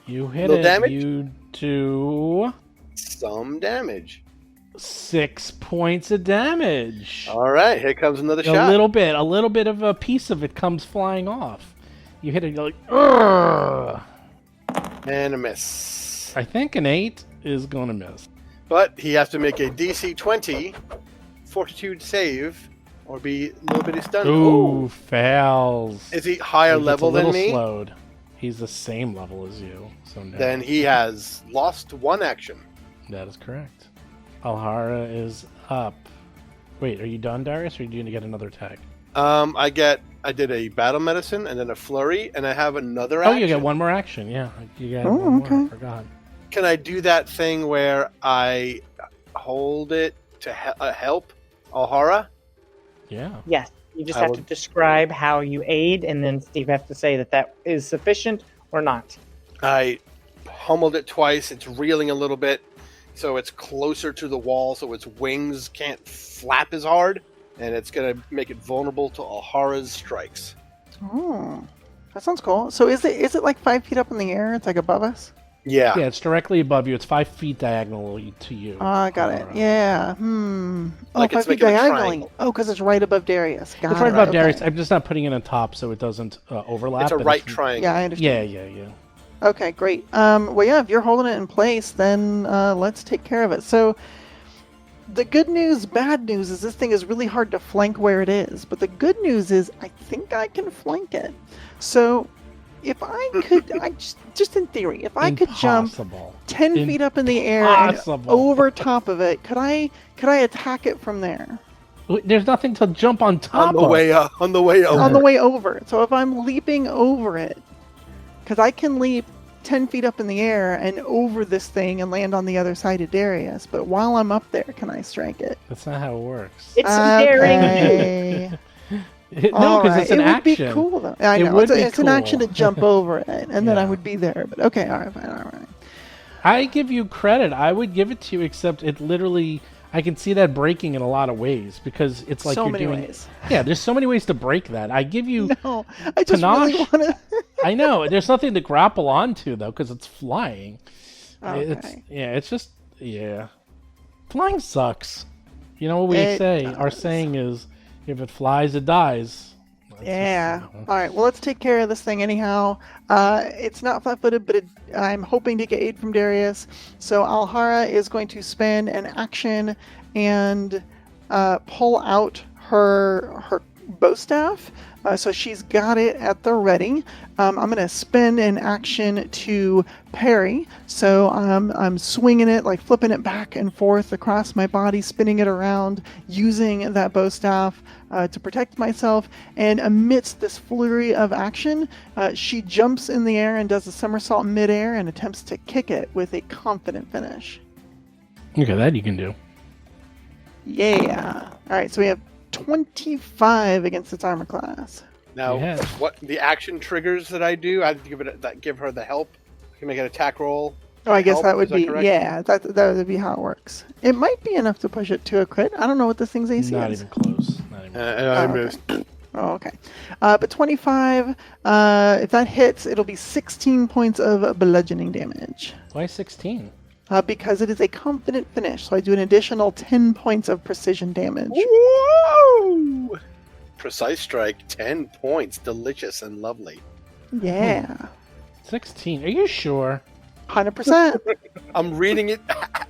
You hit Little it. damage? You do Some damage. 6 points of damage. All right, here comes another A shot. little bit of a piece of it comes flying off. You hit it, you're like, ugh. And a miss. I think an 8 is going to miss. But he has to make a DC 20 fortitude save or be a little bit stunned. Ooh, fails. Is he higher He gets level a little than me? slowed. He's the same level as you. So no. Then he has lost one action. That is correct. Alhara is up. Wait, are you done, Darius, or are you going to get another attack? I did a battle medicine and then a flurry, and I have another Oh, action. you get one more action. Yeah, you got Oh, one more. I okay. forgot. Can I do that thing where I hold it to help Alhara? Yeah. Yes. You just I have will- to describe how you aid, and then Steve has to say that is sufficient or not. I pummeled it twice. It's reeling a little bit, so it's closer to the wall, so its wings can't flap as hard, and it's going to make it vulnerable to Alhara's strikes. Oh, that sounds cool. So is it like 5 feet up in the air? It's like above us? Yeah. Yeah, it's directly above you. It's 5 feet diagonal to you. Ah, got it. Alhara. Yeah. Oh, Like 5 it's feet making a diagonally. triangle. Oh, because it's right above Darius. Got It's it. right above Okay. Darius. I'm just not putting it on top so it doesn't overlap. It's a and right triangle. Yeah, I understand. Yeah. Okay, great. Well, yeah, if you're holding it in place, then let's take care of it. So, the good news, bad news is this thing is really hard to flank where it is. But the good news is I think I can flank it. So, if I could, I just in theory, if I could jump Impossible. 10 feet up in the air and Impossible. over top of it, could I attack it from there? There's nothing to jump on top On the of. way up, on the way over. On the way over. So if I'm leaping over it, because I can leap 10 feet up in the air and over this thing and land on the other side of Darius, but while I'm up there, can I strike it? That's not how it works. It's daring. Okay. No, because it's an it would action. be cool though. I It know would be it's an action to cool. jump over it, and then I Yeah. would be there. But okay, all right, fine, all right. I give you credit. I would give it to you, except it literally. I can see that breaking in a lot of ways because it's like so you're many doing. ways. Yeah, there's so many ways to break that. I give you. No, I just really Panache. want to. I know. There's nothing to grapple onto though because it's flying. It's Okay. it's just flying sucks. You know what we It say? Our does. saying is, if it flies, it dies. Yeah. All right. Well, let's take care of this thing anyhow. It's not flat-footed, but I'm hoping to get aid from Darius. So Alhara is going to spend an action and pull out her bow staff. So she's got it at the ready. I'm going to spend an action to parry. So I'm swinging it, like flipping it back and forth across my body, spinning it around, using that bow staff to protect myself. And amidst this flurry of action, she jumps in the air and does a somersault midair and attempts to kick it with a confident finish. Okay, that you can do. Yeah. All right, so we have 25 against its armor class. Now, Yeah. what the action triggers that I do? I have to give her the help. I can make an attack roll. Oh, I guess Help, that would is that be, correct? yeah, that would be how it works. It might be enough to push it to a crit. I don't know what this thing's AC Not is. even close. Not even close. I Oh, missed. Oh, okay. But 25, if that hits, it'll be 16 points of bludgeoning damage. Why 16? Because it is a confident finish, so I do an additional 10 points of precision damage. Whoa! Precise strike, 10 points. Delicious and lovely. Yeah. 16. Are you sure? 100%. I'm reading it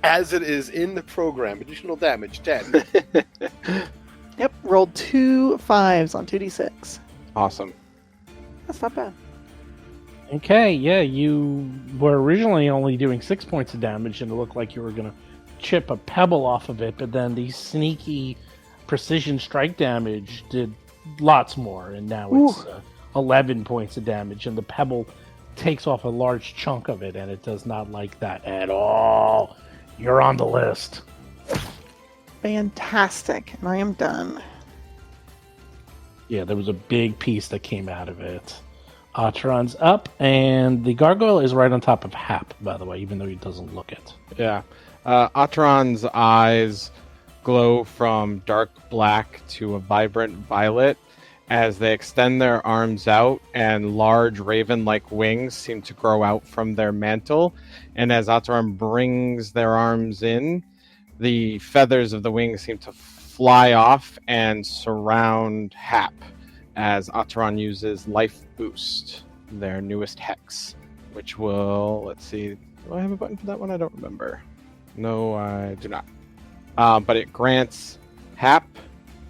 as it is in the program. Additional damage, 10. Yep, rolled 2 5s on 2d6. Awesome. That's not bad. Okay, yeah, you were originally only doing 6 points of damage, and it looked like you were going to chip a pebble off of it, but then the sneaky precision strike damage did lots more, and now it's 11 points of damage, and the pebble takes off a large chunk of it, and it does not like that at all. You're on the list. Fantastic. And I am done. Yeah, there was a big piece that came out of it. Atron's up, and the gargoyle is right on top of Hap, by the way, even though he doesn't look it. Yeah. Atron's eyes glow from dark black to a vibrant violet as they extend their arms out, and large raven-like wings seem to grow out from their mantle. And as Atron brings their arms in, the feathers of the wings seem to fly off and surround Hap as Atron uses Life Boost, their newest hex, which will, let's see, do I have a button for that one? I don't remember. No, I do not. But it grants Hap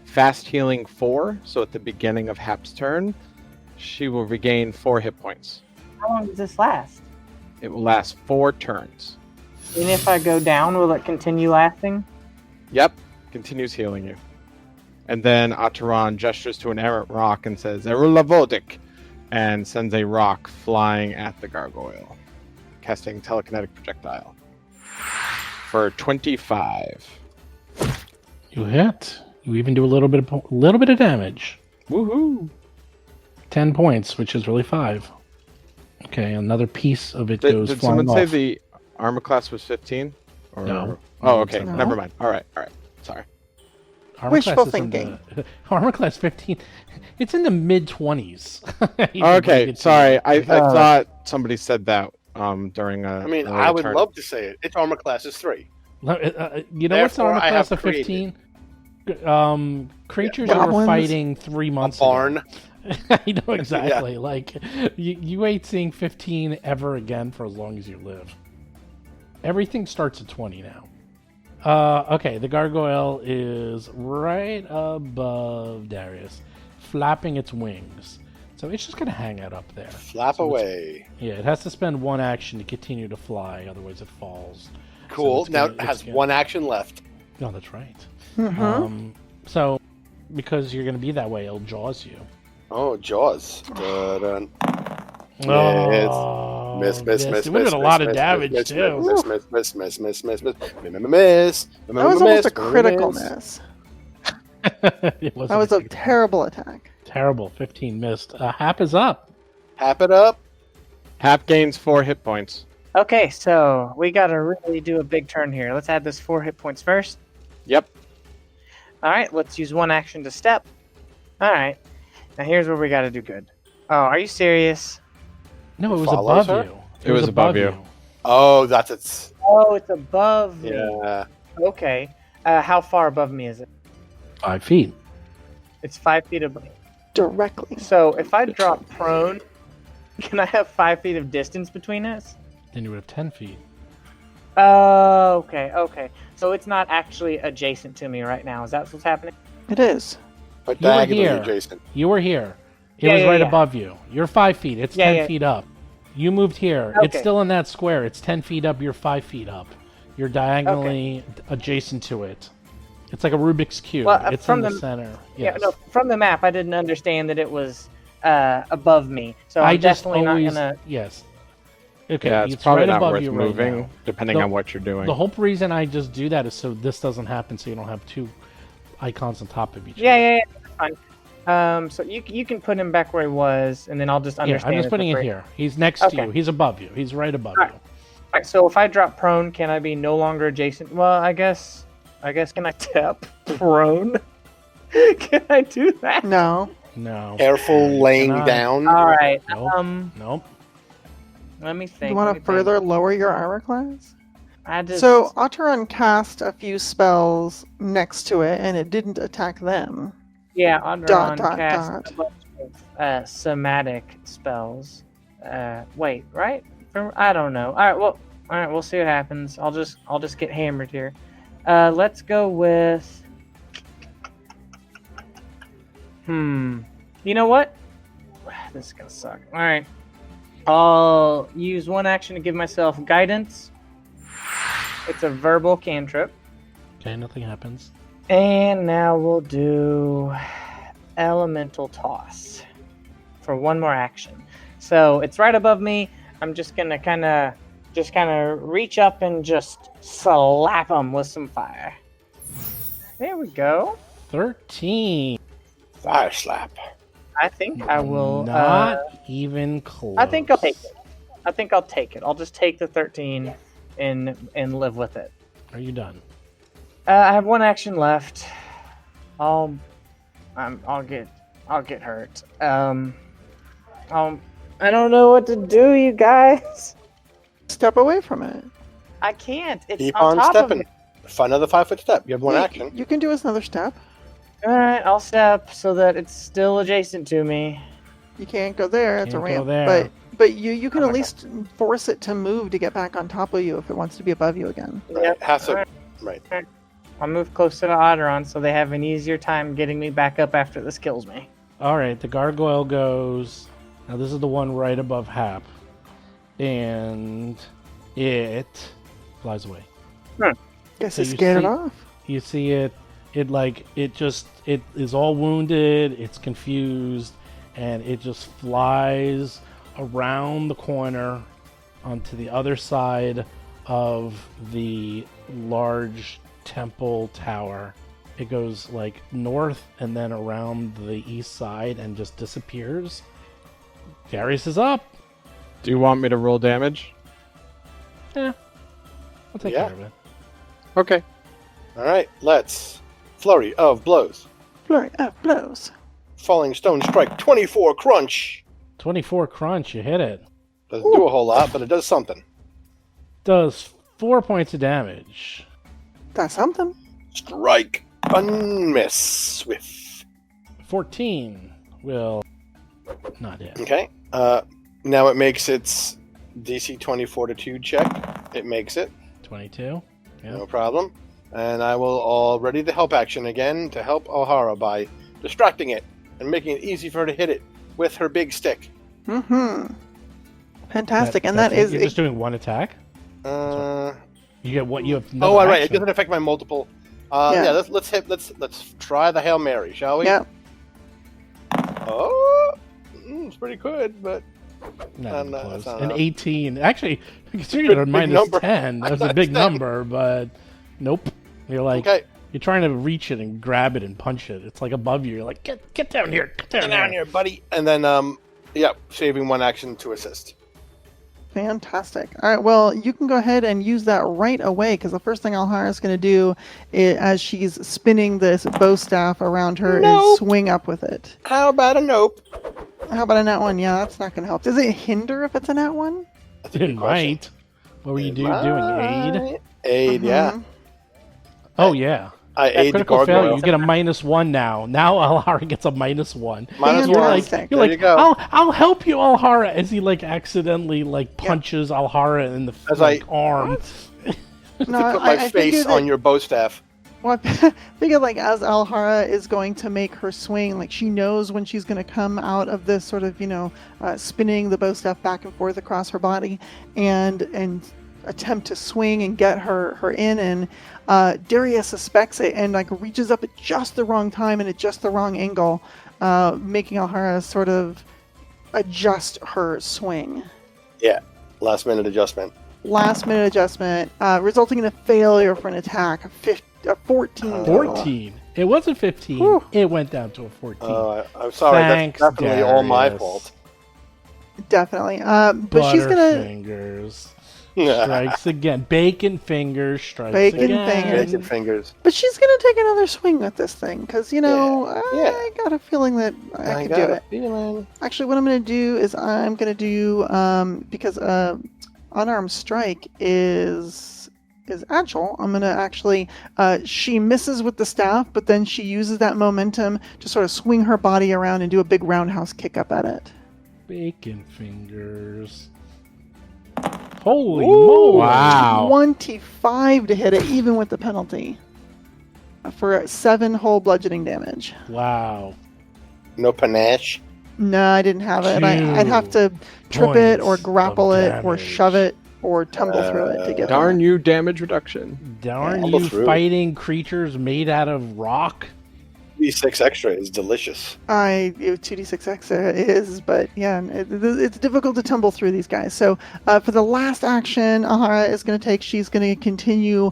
fast healing 4, so at the beginning of Hap's turn, she will regain 4 hit points. How long does this last? It will last 4 turns. And if I go down, will it continue lasting? Yep, continues healing you. And then Ataran gestures to an errant rock and says, Erulavodik, and sends a rock flying at the gargoyle, casting telekinetic projectile. For 25. You hit. You even do a little bit of damage. Woohoo! 10 points, which is really 5. Okay, another piece of it goes Did flying someone say off. the armor class was 15? Or... No. Oh, okay. No. Never mind. All right. Sorry. Armor Wishful class is in thinking. Armor class 15. It's in the mid-20s. Okay, sorry. I thought somebody said that during a. I mean, earlier I would turn. love to say it. Its armor class is 3. You know what's Therefore, armor I class have of 15? Creatures Yeah. you were Goblins. fighting 3 months Barn. ago. I know exactly. Like, you ain't seeing 15 ever again for as long as you live. Everything starts at 20 now. Okay, the gargoyle is right above Darius, flapping its wings. So it's just going to hang out up there. Flap So it's- away. Yeah, it has to spend 1 action to continue to fly, otherwise it falls. Cool. it's Now gonna- it has it's gonna- 1 action left. No, that's right. Mhm. So, because you're going to be that way, it'll jaws you. Oh, Jaws. Dun-dun. Oh, Miss. It would have been a lot of damage, too. Miss. That was almost a critical miss. It wasn't That was a good. terrible attack. Terrible. 15 missed. Hap is up. Hap it up. Hap gains 4 hit points. Okay, so we gotta really do a big turn here. Let's add this 4 hit points first. Yep. All right, let's use 1 action to step. All right, now here's where we gotta do good. Oh, are you serious? No, it was Follows above her? you. It was above you. Oh, that's its. Oh, it's above me. Yeah. Okay. How far above me is it? 5 feet. It's 5 feet above me. Directly. So if I drop prone, can I have 5 feet of distance between us? Then you would have 10 feet. Oh, okay. So it's not actually adjacent to me right now. Is that what's happening? It is. But You were diagonally here. adjacent. You were here. It Yeah, was yeah, right yeah. above you. You're 5 feet. It's Yeah, 10 yeah. feet up. You moved here. It's Okay. still in that square. It's 10 feet up. You're 5 feet up. You're diagonally adjacent to it. It's like a Rubik's Cube. Well, It's from in the the- center. Yeah, Yes. no, from the map, I didn't understand that it was above me. So I I'm just definitely always... not gonna. Yes. Okay, Yeah, it's it's probably right not above worth you right moving, now. depending The- on what you're doing. The whole reason I just do that is so this doesn't happen, so you don't have two icons on top of each Yeah, other. yeah, that's fine. So you can put him back where he was, and then I'll just Here, understand. I'm just it putting it for- here. He's next to Okay. you. He's above you. He's right above Alright. you. Alright, so if I drop prone, can I be no longer adjacent? Well, I guess can I tap prone? Can I do that? No. No. Careful laying cannot. down. All right. Nope. Nope. Let me think. You want let to me further think. lower your armor class? I just So Otteron cast a few spells next to it, and it didn't attack them. yeah, Onderon dot, cast dot. a bunch of somatic spells. Wait, right? I don't know. All right, we'll see what happens. I'll just get hammered here. Let's go with. You know what? This is gonna suck. All right. I'll use one action to give myself guidance. It's a verbal cantrip. Okay, nothing happens. And now we'll do elemental toss for one more action. So it's right above me. I'm just gonna kind of reach up and just slap him with some fire. There we go. 13. Fire slap. I think I will. Not even close. I think I'll take it. I'll just take the 13 and live with it. Are you done? I have one action left. I'll get hurt. I don't know what to do, you guys. Step away from it. I can't. It's Keep on on top stepping. of me. Find another 5-foot step. You have one You- action. You can do another step. All right, I'll step so that it's still adjacent to me. You can't go there. It's a Can't go ramp. there. But you can Oh at my least force it to move to get back on top of you if it wants to be above you again. Right. Yep. Has to. Alright. Right. I'll move closer to Otteron so they have an easier time getting me back up after this kills me. All right, the gargoyle goes. Now this is the one right above Hap, and it flies away. Guess So it you scared see- it off. You see it. It is all wounded. It's confused, and it just flies around the corner onto the other side of the large temple tower. It goes like north and then around the east side and just disappears. Darius is up. Do you want me to roll damage? I'll take Yeah. care of it. Okay. All right. Let's. Flurry of blows. Flurry of blows. Falling stone strike. 24 crunch. 24 crunch. You hit it. Doesn't do a whole lot, but it does something. Does 4 points of damage. That's something. Strike. Unmiss with. 14 will not hit. Okay. Now it makes its DC 20 fortitude check. It makes it. 22. Yep. No problem. And I will ready the help action again to help O'Hara by distracting it and making it easy for her to hit it with her big stick. Mm-hmm. Fantastic. And that's that it. is You're just doing one attack. Uh, You get what you have. oh, another all right. It action. doesn't affect my multiple. Yeah. Yeah. Let's try the Hail Mary, shall we? yeah. Oh, it's pretty good, but Not even that's close. not An enough. 18. Actually, considering a Big minus number. 10, that's a Minus big 10. number, but nope. You're like, okay. you're trying to reach it and grab it and punch it. It's like above you. You're like, get down here. Get down, Get down here, buddy. And then saving one action to assist. Fantastic. All right, well, you can go ahead and use that right away because the first thing Alhara's going to do as she's spinning this bow staff around her is Nope. swing up with it. How about a nope? How about a nat one? Yeah, that's not going to help. Does it hinder if it's a nat one? That's a good It question. might. What were you It doing? Aid? might. Aid, yeah. Mhm. Oh, yeah. I aid the Critical failure, gargoyle. you get a -1 now. Now Alhara gets a -1. Minus You're one. like, Fantastic. you're There like, you go. I'll help you, Alhara, as he like accidentally like punches Alhara in the As arm. No, To put my I face figured on that- your bow staff. Well, I figured like as Alhara is going to make her swing, like she knows when she's going to come out of this sort of, spinning the bow staff back and forth across her body and attempt to swing and get her in. And Daria suspects it and like reaches up at just the wrong time and at just the wrong angle, making Alhara sort of adjust her swing. Yeah, last minute adjustment. Last minute adjustment, resulting in a failure for an attack. A 14. 14. It wasn't 15. Whew. It went down to a 14. I'm sorry, Thanks, that's definitely all my Darius. fault. Definitely. But she's gonna Butterfingers strikes again. Bacon fingers strikes Bacon again. fingers. Bacon fingers. take another swing at this thing because Yeah. I got a feeling that I could do got a it. feeling. Actually, what I'm gonna do is I'm gonna do because unarmed strike is agile. I'm gonna actually she misses with the staff, but then she uses that momentum to sort of swing her body around and do a big roundhouse kick up at it. Bacon fingers. Holy moly! Wow. 25 to hit it, even with the penalty, for 7 whole bludgeoning damage. Wow. No panache. No, I didn't have it. Two I'd have to trip it or points grapple of it or damage. shove it or tumble through it to get Darn it. you, damage reduction. Darn Tumble you through. fighting creatures made out of rock. D6 extra is delicious. 2d6 extra is, but yeah, it's difficult to tumble through these guys. So for the last action Alhara is going to take, she's going to continue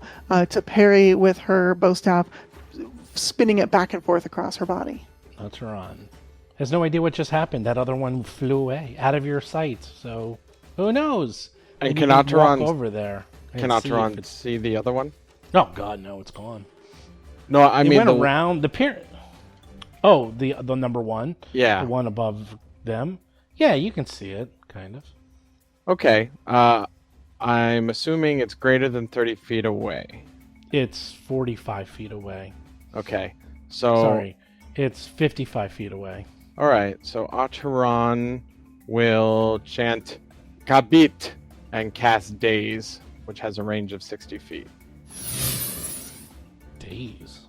to parry with her bow staff, spinning it back and forth across her body. That's run. Has no idea what just happened. That other one flew away, out of your sight. So who knows? And Maybe can you can walk Ataran- over there? and Can see if Ataran it's- see the other one? Oh God, no! It's gone. No, I It mean went the around the pier. Oh, the number one, yeah. the one above them. Yeah, you can see it, kind of. Okay. I'm assuming it's greater than 30 feet away. It's 45 feet away. Okay. So Sorry, it's 55 feet away. all right. So Ataran will chant Kabit and cast Daze, which has a range of 60 feet. Days.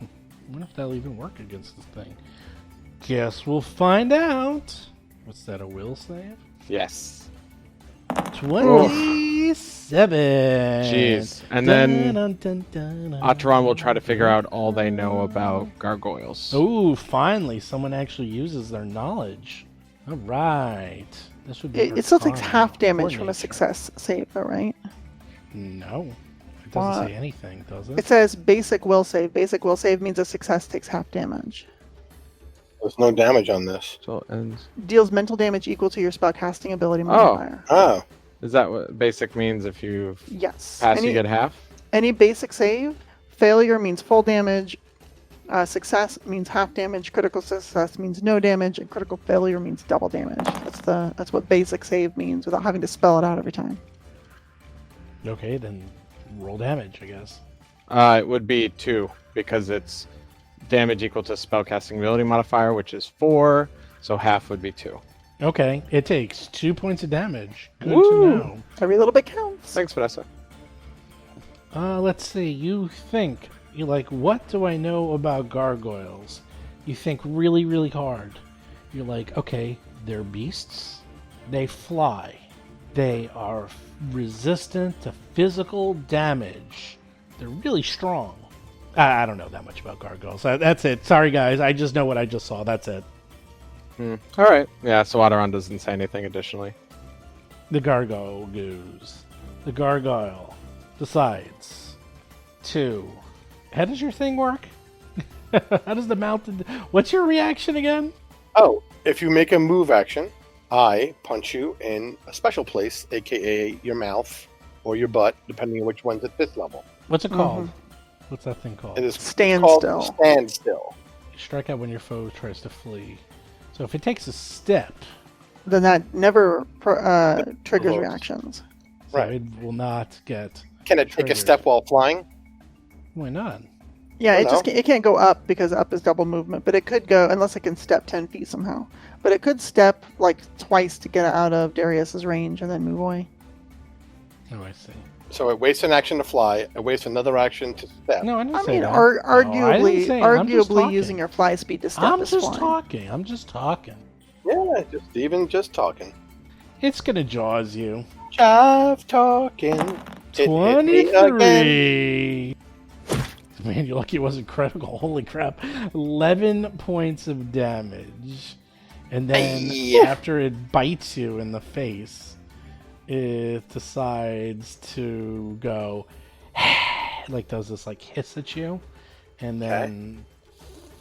I wonder if that'll even work against this thing. Guess we'll find out. What's that, a will save? Yes. 27. Jeez. And then Ataran Ataran will try to figure out all they know about gargoyles. Oh, finally, someone actually uses their knowledge. All right. This would be It still takes Arcana half damage or from a nature. success save, though, right? No. It doesn't What? say anything, does it? It says basic will save. Basic will save means a success takes half damage. There's no damage on this. So it ends. Deals mental damage equal to your spellcasting ability modifier. Oh, Is that what basic means? If you Yes. pass, you get half? Any basic save, failure means full damage, success means half damage, critical success means no damage, and critical failure means double damage. That's what basic save means without having to spell it out every time. Okay, then roll damage, I guess. It would be 2 because it's damage equal to spellcasting ability modifier, which is 4. So half would be 2. Okay, it takes 2 points of damage. Good Woo! to know. Every little bit counts. Thanks, Vanessa. Let's see. You're like, what do I know about gargoyles? You think really, really hard. You're like, okay, they're beasts. They fly. They are resistant to physical damage. They're really strong. I don't know that much about gargoyles. That's it. Sorry, guys. I just know what I just saw. That's it. All right. Yeah, so Ataran doesn't say anything additionally. The gargoyle goes. The gargoyle decides to. How does your thing work? How does the mountain? What's your reaction again? oh! If you make a move action, I punch you in a special place, aka your mouth or your butt, depending on which one's at this level. What's it called? What's that thing called? It is Stand called still. Stand still. You strike out when your foe tries to flee. So if it takes a step, Then that never triggers Provokes. reactions. so Right. it will not get. Can it take a Triggered. step while flying? Why not? Yeah, Oh, it just no. it can't go up because up is double movement, but it could go unless it can step 10 feet somehow. But it could step like twice to get out of Darius's range and then move away. Oh, I see. So it wastes an action to fly. It wastes another action to step. No, I didn't I say mean, that. arguably, I'm just arguably talking. using your fly speed to step I'm is just fine. talking. I'm just talking. Yeah, just talking. It's gonna jaws you. Jive talking. It hit me again. 23. Man, you're lucky it wasn't critical. Holy crap. 11 points of damage. And then Aye. after it bites you in the face, it decides to go like does this like hiss at you and then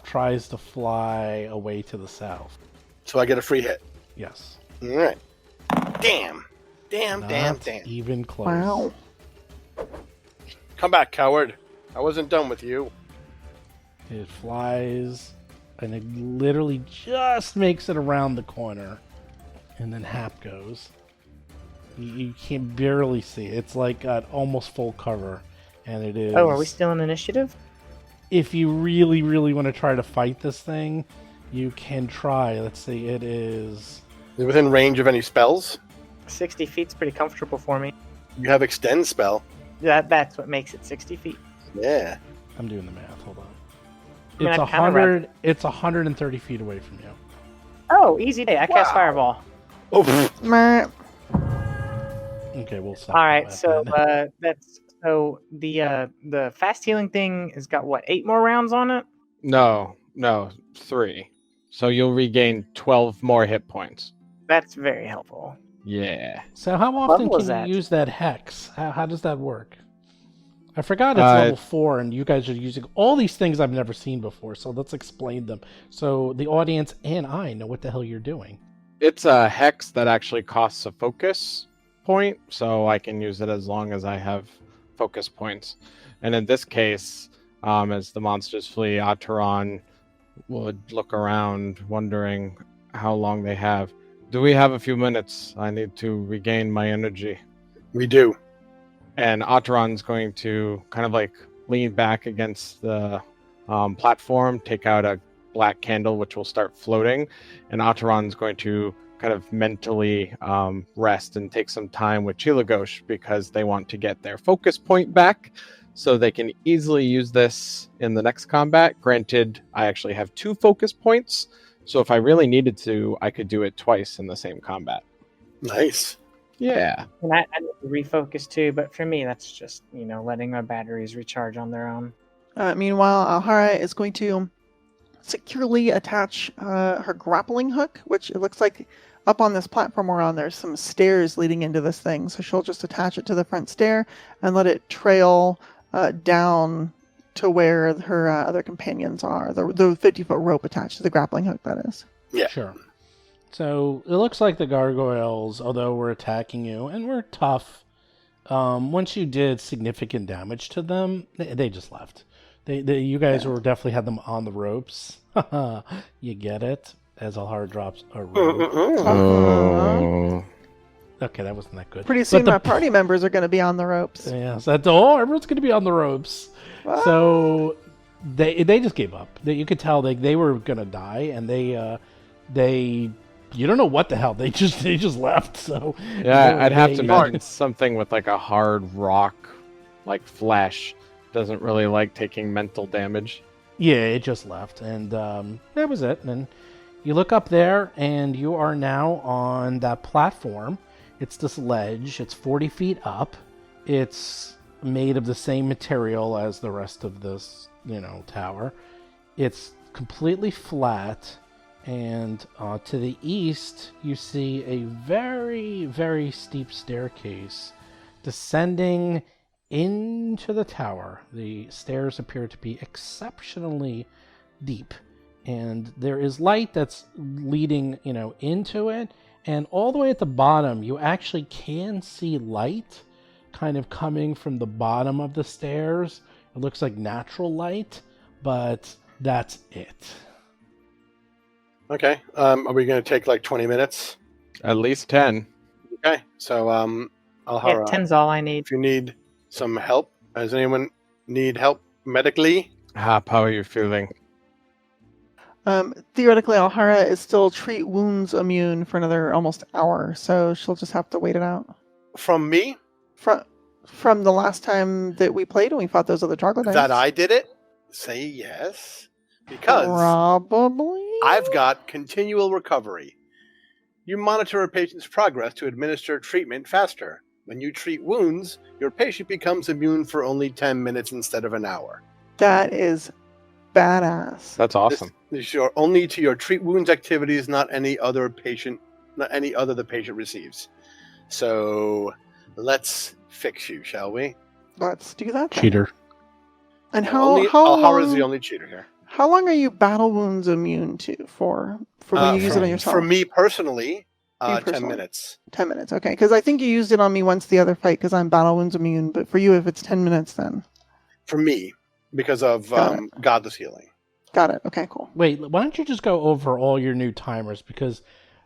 tries to fly away to the south. So I get a free hit. Yes. All right. Damn. Not even close. Wow. Come back, coward. I wasn't done with you. It flies, and it literally just makes it around the corner, and then Hap goes. You can barely see. It's like got almost full cover, and it is. Oh, are we still in initiative? If you really, really want to try to fight this thing, you can try. Let's see, it is. Is it within range of any spells? 60 feet's pretty comfortable for me. You have extend spell. That's what makes it 60 feet. Yeah. I'm doing the math. Hold on. I mean, It's I kinda read- 100. It's 130 feet away from you. Oh, easy day. I cast Wow. Fireball. Oh, pfft. Meh. Okay, we'll stop. All right, that so then. that's so the fast healing thing has got what, 8 more rounds on it? No, 3. So you'll regain 12 more hit points. That's very helpful. Yeah. So how often level can is you that? use that hex? How does that work? I forgot it's level 4, and you guys are using all these things I've never seen before. So let's explain them, so the audience and I know what the hell you're doing. It's a hex that actually costs a focus point, so I can use it as long as I have focus points. And in this case, as the monsters flee, Ataran would look around, wondering how long they have. Do we have a few minutes? I need to regain my energy. We do. And Ataran's going to kind of like lean back against the platform, take out a black candle, which will start floating. And Ataran's going to kind of mentally rest and take some time with Chilagosh because they want to get their focus point back so they can easily use this in the next combat. Granted, I actually have 2 focus points, so if I really needed to, I could do it twice in the same combat. Nice. Yeah. And I need to refocus too, but for me, that's just, letting my batteries recharge on their own. Meanwhile, Alhara is going to securely attach her grappling hook, which it looks like up on this platform we're on, there's some stairs leading into this thing. So she'll just attach it to the front stair and let it trail down to where her other companions are. The 50-foot rope attached to the grappling hook, that is. Yeah. Sure. So it looks like the gargoyles, although were attacking you and were tough, once you did significant damage to them, they just left. You guys were definitely had them on the ropes. You get it? As Alhara drops a rope. Oh. Okay, that wasn't that good. Pretty soon But my party members are going to be on the ropes. Yeah, so everyone's going to be on the ropes. What? So they just gave up. You could tell they were going to die, and they you don't know what the hell they just left. So Yeah, I'd have to they- imagine something with like a hard rock, like flesh, doesn't really like taking mental damage. Yeah, it just left, and that was it. And you look up there, and you are now on that platform. It's this ledge. It's 40 feet up. It's made of the same material as the rest of this, tower. It's completely flat, and to the east, you see a very, very steep staircase descending into the tower. The stairs appear to be exceptionally deep, and there is light that's leading, into it. And all the way at the bottom, you actually can see light kind of coming from the bottom of the stairs. It looks like natural light, but that's it. Okay. Are we going to take like 20 minutes? At least 10. Okay. So, Yeah, Alhara, 10's all I need. if you need some help, does anyone need help medically? Hap, how are you feeling? Theoretically, Alhara is still treat wounds immune for another almost hour, so she'll just have to wait it out. From me, From the last time that we played and we fought those other troglodytes. that I did it, say yes. Because Probably. I've got continual recovery. You monitor a patient's progress to administer treatment faster. When you treat wounds, your patient becomes immune for only 10 minutes instead of an hour. That is badass. That's awesome. This is only to your treat wounds activities, not any other the patient receives. So let's fix you, shall we? Let's do that. then. Cheater. And Alhara is the only cheater here. How long are you battle wounds immune to for when you use it on yourself? For me personally, You 10 personally. minutes. 10 minutes, okay. Because I think you used it on me once the other fight because I'm battle wounds immune. But for you, if it's 10 minutes, then For me, because of Got godless healing. got it. Okay, cool. Wait, why don't you just go over all your new timers? Because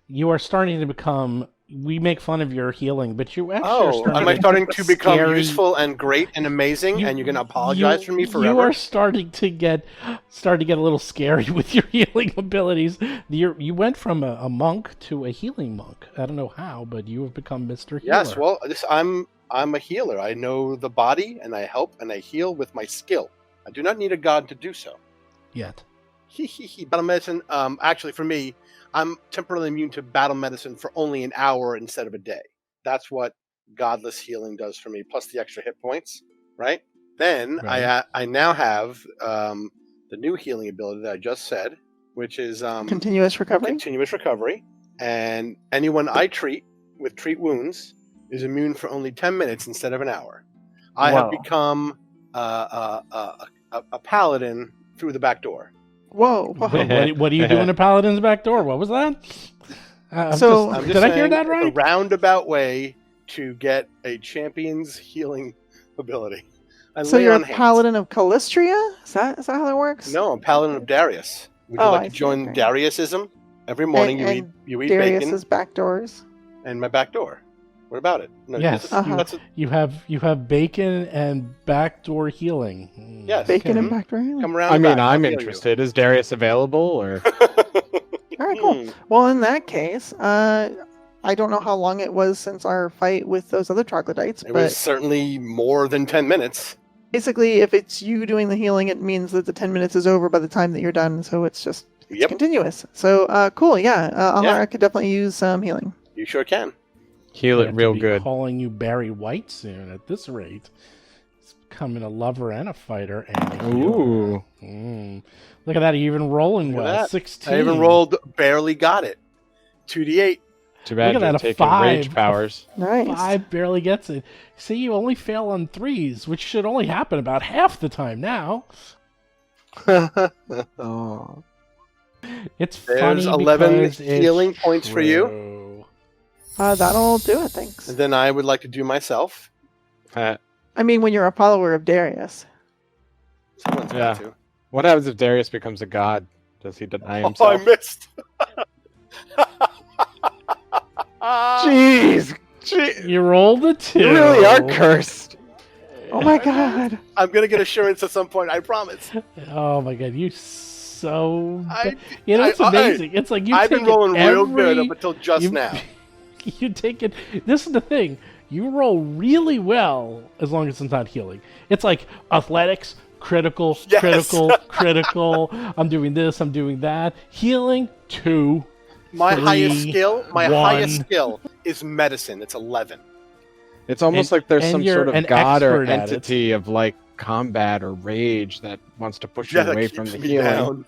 you are starting to become... We make fun of your healing, but you actually are Oh, starting am I to starting to become scary- useful and great and amazing, and you're going to apologize for me forever? You are starting to get a little scary with your healing abilities. You went from a monk to a healing monk. I don't know how, but you have become Mr. Healer. Yes, well, I'm a healer. I know the body, and I help and I heal with my skill. I do not need a god to do so. Yet. Battle medicine, actually, for me, I'm temporarily immune to battle medicine for only an hour instead of a day. That's what godless healing does for me, plus the extra hit points, right? Then Right. I now have the new healing ability that I just said, which is Continuous recovery. continuous recovery. And anyone I treat with treat wounds is immune for only 10 minutes instead of an hour. I have Whoa. become a paladin through the back door. Whoa. What do you do in a paladin's back door? What was that? So- I'm just did I hear saying that A right? roundabout way to get a champion's healing ability. I So lay you're a on hands. paladin of Calistria? Is that how that works? No, I'm paladin of Darius. Would you Oh, like I to see, join okay. Dariusism? Every morning And you eat bacon Darius's back doors. and my back door. What about it? No, Yes. that's a- You have bacon and backdoor healing. Yes. Bacon Okay. and back door. come around. I the mean, back, I'll I'm heal you. interested. Is Darius available, or All right, cool. Well, in that case, I don't know how long it was since our fight with those other troglodytes, It but was certainly more than 10 minutes. basically, if it's you doing the healing, it means that the 10 minutes is over by the time that you're done. So it's just Yep, continuous. So cool. Yeah, Alhara Yeah. could definitely use some healing. you sure can. heal I it have to real be good? Calling you Barry White soon. At this rate, he's becoming a lover and a fighter and a healer. Ooh, Look at that! You're even rolling Look at well. that. 16. I even rolled, barely got it. 2d8. too bad Look at you're that, a taking rage 5. powers. Nice. 5 barely gets it. See, you only fail on 3s, which should only happen about half the time now. Oh. It's There's funny 11 because it's healing points for you. true. That'll do it. Thanks. And then I would like to do myself. Uh, I mean, when you're a follower of Darius. Someone's Yeah. got to. what happens if Darius becomes a god? Does he deny Oh, himself? I missed. Jeez, You rolled a 2. you really are cursed. Oh my god. I'm going to get assurance at some point, I promise. Oh my god, you so... I, You know, it's I- amazing. It's like you I've been taken rolling real good every- up until just you- now. You take it. This is the thing. You roll really well as long as it's not healing. It's like athletics, critical, Yes. critical, critical. I'm doing this. I'm doing that. Healing 2. My 3, highest 1. skill is medicine. It's 11. It's almost And- like there's and some you're sort of an god or expert at it. entity of like combat or rage that wants to push you that away keeps from the me healing. down.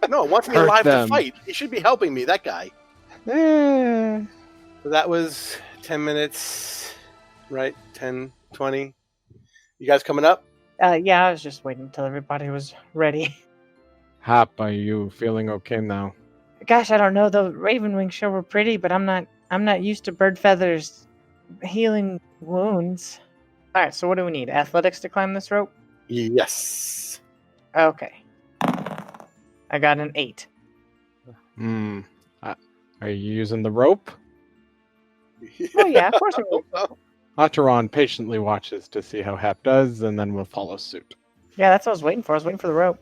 No, it wants me Hurt alive them. to fight. He should be helping me, that guy. Eh. So that was 10 minutes, right? 10, 20. You guys coming up? Yeah, I was just waiting until everybody was ready. Hap, are you feeling okay now? Gosh, I don't know. The Ravenwing sure were pretty, but I'm not used to bird feathers healing wounds. All right, so what do we need? Athletics to climb this rope? Yes. Okay. I got an 8. Are you using the rope? Oh yeah, of course we will. Ataran patiently watches to see how Hap does, and then will follow suit. Yeah, that's what I was waiting for. I was waiting for the rope.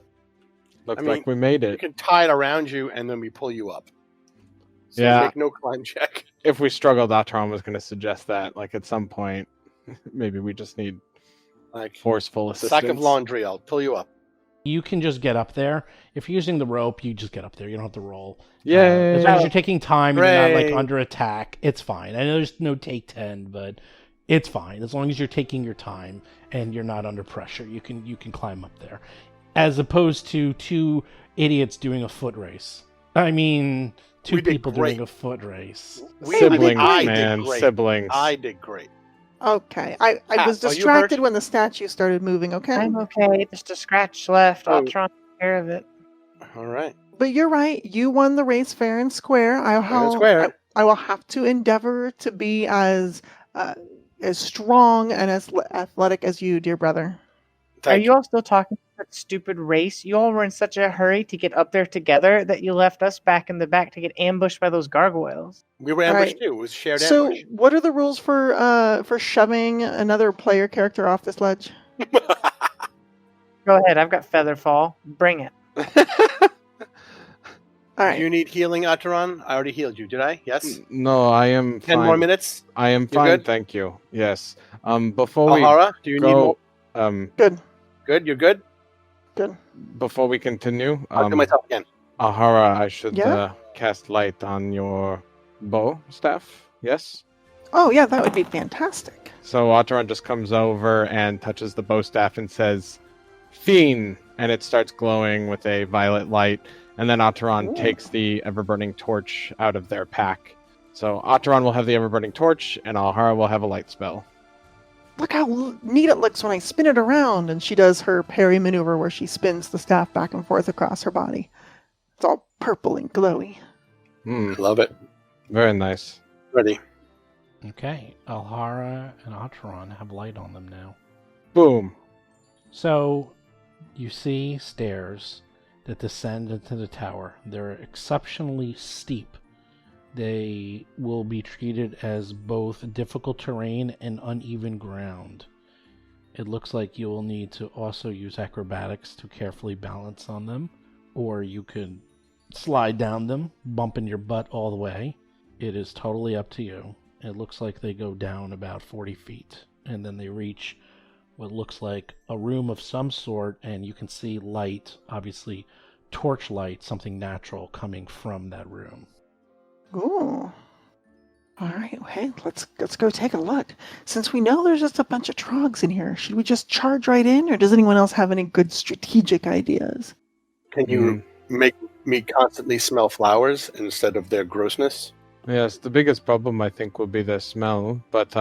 Looks I mean, like we made You it. can tie it around you, and then we pull you up. So Yeah. make no climb check. If we struggled, Atron was going to suggest that, like at some point, maybe we just need Like forceful assistance. sack of laundry, I'll pull you up. You can just get up there. If you're using the rope, you just get up there. You don't have to roll. Yay! As long as you're taking time and you're not like Hooray. under attack, it's fine. I know there's no take 10, but it's fine. As long as you're taking your time and you're not under pressure, you can climb up there. As opposed to two idiots doing a foot race. I mean, two We did people great. doing a foot race. Siblings, I did man, great. siblings. I did great. Okay. I Pat, was are you distracted hurt? when the statue started moving, okay? I'm okay. Just a scratch left. I'll Oh. try and take care of it. All right. But you're right. You won the race fair and square. Fair and square. I will have to endeavor to be as strong and as athletic as you, dear brother. Are you all still talking about that stupid race? You all were in such a hurry to get up there together that you left us back in the back to get ambushed by those gargoyles. We were ambushed Right. too. It was shared So, ambush. what are the rules for shoving another player character off this ledge? Go ahead. I've got Featherfall. Bring it. All Do right. you need healing, Ataran? I already healed you, did I? Yes? No, I am 10 fine. more minutes? I am You fine, good? thank you. Yes. Before we Alhara, do you need more? go, Good. Good? You're good? Good. before we continue, I'll do myself again. Ahara, I should Yeah? cast light on your bow staff. Yes. Oh yeah, that would be fantastic. So Ataran just comes over and touches the bow staff and says, "Fiend," and it starts glowing with a violet light. And then Ataran Ooh. takes the ever-burning torch out of their pack. So Ataran will have the ever-burning torch, and Alhara will have a light spell. Look how neat it looks when I spin it around. And she does her parry maneuver where she spins the staff back and forth across her body. It's all purple and glowy. Hmm, Love it. very nice. Ready. Okay, Alhara and Atron have light on them now. Boom. So, you see stairs that descend into the tower. They're exceptionally steep. They will be treated as both difficult terrain and uneven ground. It looks like you will need to also use acrobatics to carefully balance on them, or you could slide down them, bumping your butt all the way. It is totally up to you. It looks like they go down about 40 feet, and then they reach what looks like a room of some sort, and you can see light, obviously torchlight, something natural coming from that room. Ooh. All right, hey, let's go take a look. Since we know there's just a bunch of trogs in here, should we just charge right in, or does anyone else have any good strategic ideas? Can you make me constantly smell flowers instead of their grossness? Yes, the biggest problem I think will be the smell, but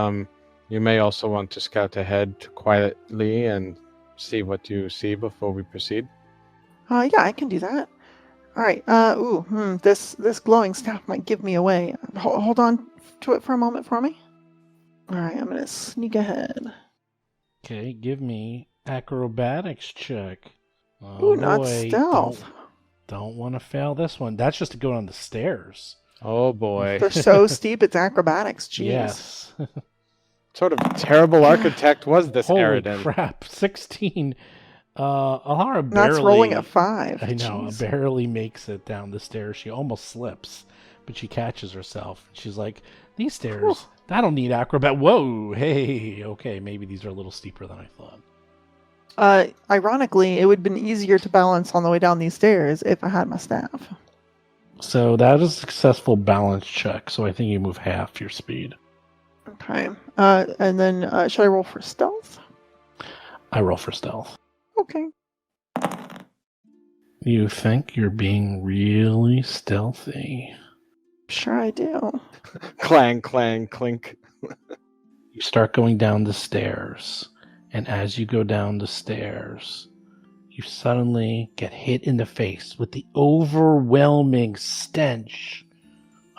you may also want to scout ahead quietly and see what you see before we proceed. Yeah, I can do that. All right. This glowing staff might give me away. Hold on to it for a moment for me. All right, I'm gonna sneak ahead. Okay, give me acrobatics check. Ooh, not stealth. Don't want to fail this one. That's just to go down the stairs. Oh boy. They're so steep, it's acrobatics. Jeez. Yes. What sort of terrible architect was this Holy Eridan? crap. 16. Alhara barely... That's rolling a 5. I know, Jeez. barely makes it down the stairs. She almost slips, but she catches herself. She's like, these stairs, I don't need acrobat. Whoa, hey, okay, maybe these are a little steeper than I thought. Ironically, it would have been easier to balance on the way down these stairs if I had my staff. So that is a successful balance check, so I think you move half your speed. Okay. And then should I roll for stealth? I roll for stealth. Okay. You think you're being really stealthy. Sure I do. Clang, clang, clink. You start going down the stairs, and as you go down the stairs, you suddenly get hit in the face with the overwhelming stench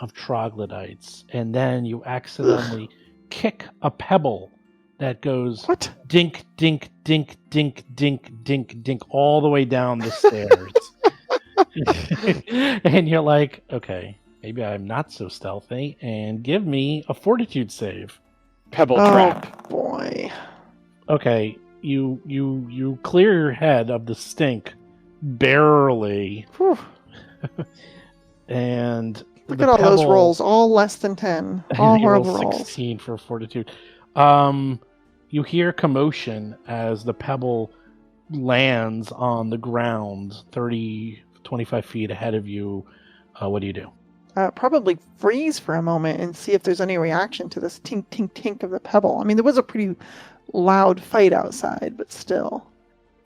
of troglodytes, and then you accidentally kick a pebble that goes What? dink, dink, dink, dink, dink, dink, dink, all the way down the stairs. And you're like, okay, maybe I'm not so stealthy, and give me a fortitude save. Pebble Oh trap. boy. Okay, you clear your head of the stink, barely, Whew. and Look the at all those pebble- rolls, all less than 10. All he rolls horrible rolls. 16 for fortitude. You hear commotion as the pebble lands on the ground 25 feet ahead of you. What do you do? Probably freeze for a moment and see if there's any reaction to this tink, tink, tink of the pebble. I mean, there was a pretty loud fight outside, but still.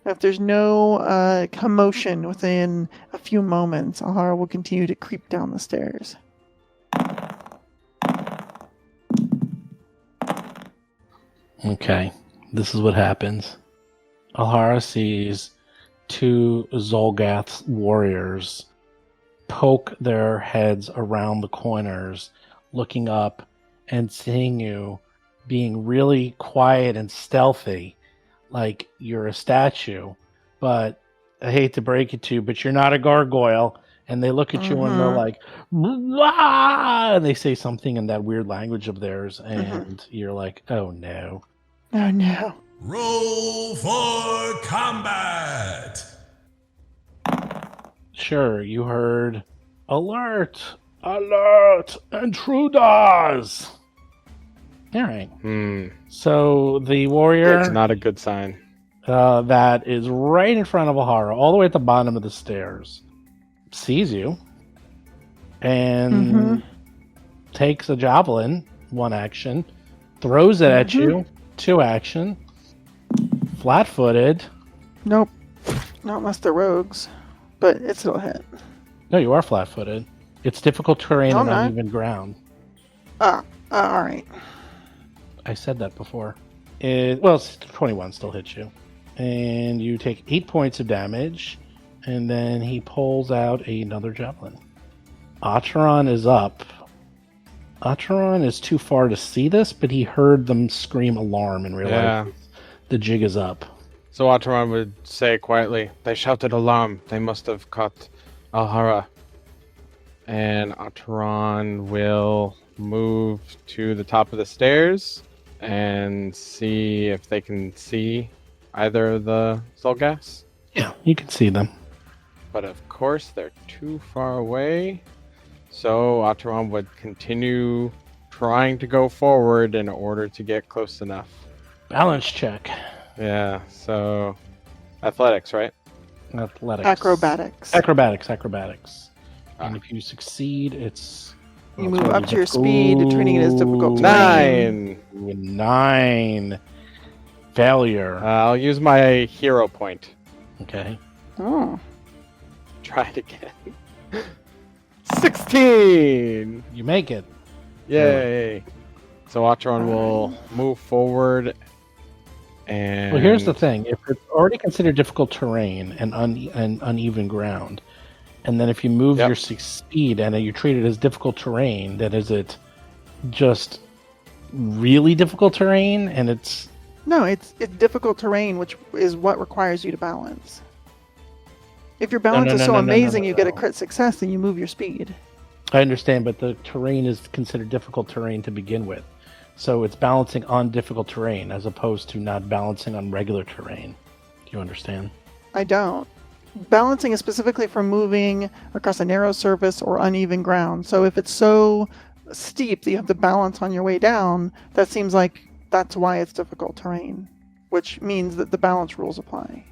If there's no commotion within a few moments, Alhara will continue to creep down the stairs. Okay, this is what happens. Alhara sees two Zolgath warriors poke their heads around the corners, looking up and seeing you being really quiet and stealthy, like you're a statue. But I hate to break it to you, but you're not a gargoyle. And they look at you and they're like, "Wah!" And they say something in that weird language of theirs, and you're like, oh no. Oh no. Roll for combat! Sure, you heard, alert, alert, intruders! Alright. So the warrior It's not a good sign. that is right in front of Alhara, all the way at the bottom of the stairs, sees you and takes a javelin, 1 action, throws it at you, 2 action, flat-footed. Nope. Not unless they're rogues. But it's still a hit. No, you are flat-footed. It's difficult terrain No, and I'm not. uneven ground. Alright. I said that before. Well, 21 still hits you. And you take 8 points of damage, and then he pulls out another javelin. Acheron is up. Acheron is too far to see this, but he heard them scream alarm and realized the jig is up. So Ataran would say quietly, "They shouted alarm. They must have caught Alhara." And Ataran will move to the top of the stairs and see if they can see either of the Zolgas. Yeah, you can see them. But of course, they're too far away. So Ataran would continue trying to go forward in order to get close enough. Balance check. Yeah, so athletics, right? Athletics. Acrobatics. And if you succeed, it's... You move up to your speed, treating it as difficult terrain. 9. Failure. I'll use my hero point. Okay. Oh. Try it again. 16! You make it. Yay! So Atron will move forward and... Well, here's the thing. If it's already considered difficult terrain and uneven ground, and then if you move your speed and you treat it as difficult terrain, then is it just really difficult terrain and it's... No, it's difficult terrain, which is what requires you to balance. If your balance is so amazing you get a crit success, then you move your speed. I understand, but the terrain is considered difficult terrain to begin with. So it's balancing on difficult terrain as opposed to not balancing on regular terrain. Do you understand? I don't. Balancing is specifically for moving across a narrow surface or uneven ground. So if it's so steep that you have to balance on your way down, that seems like that's why it's difficult terrain, which means that the balance rules apply.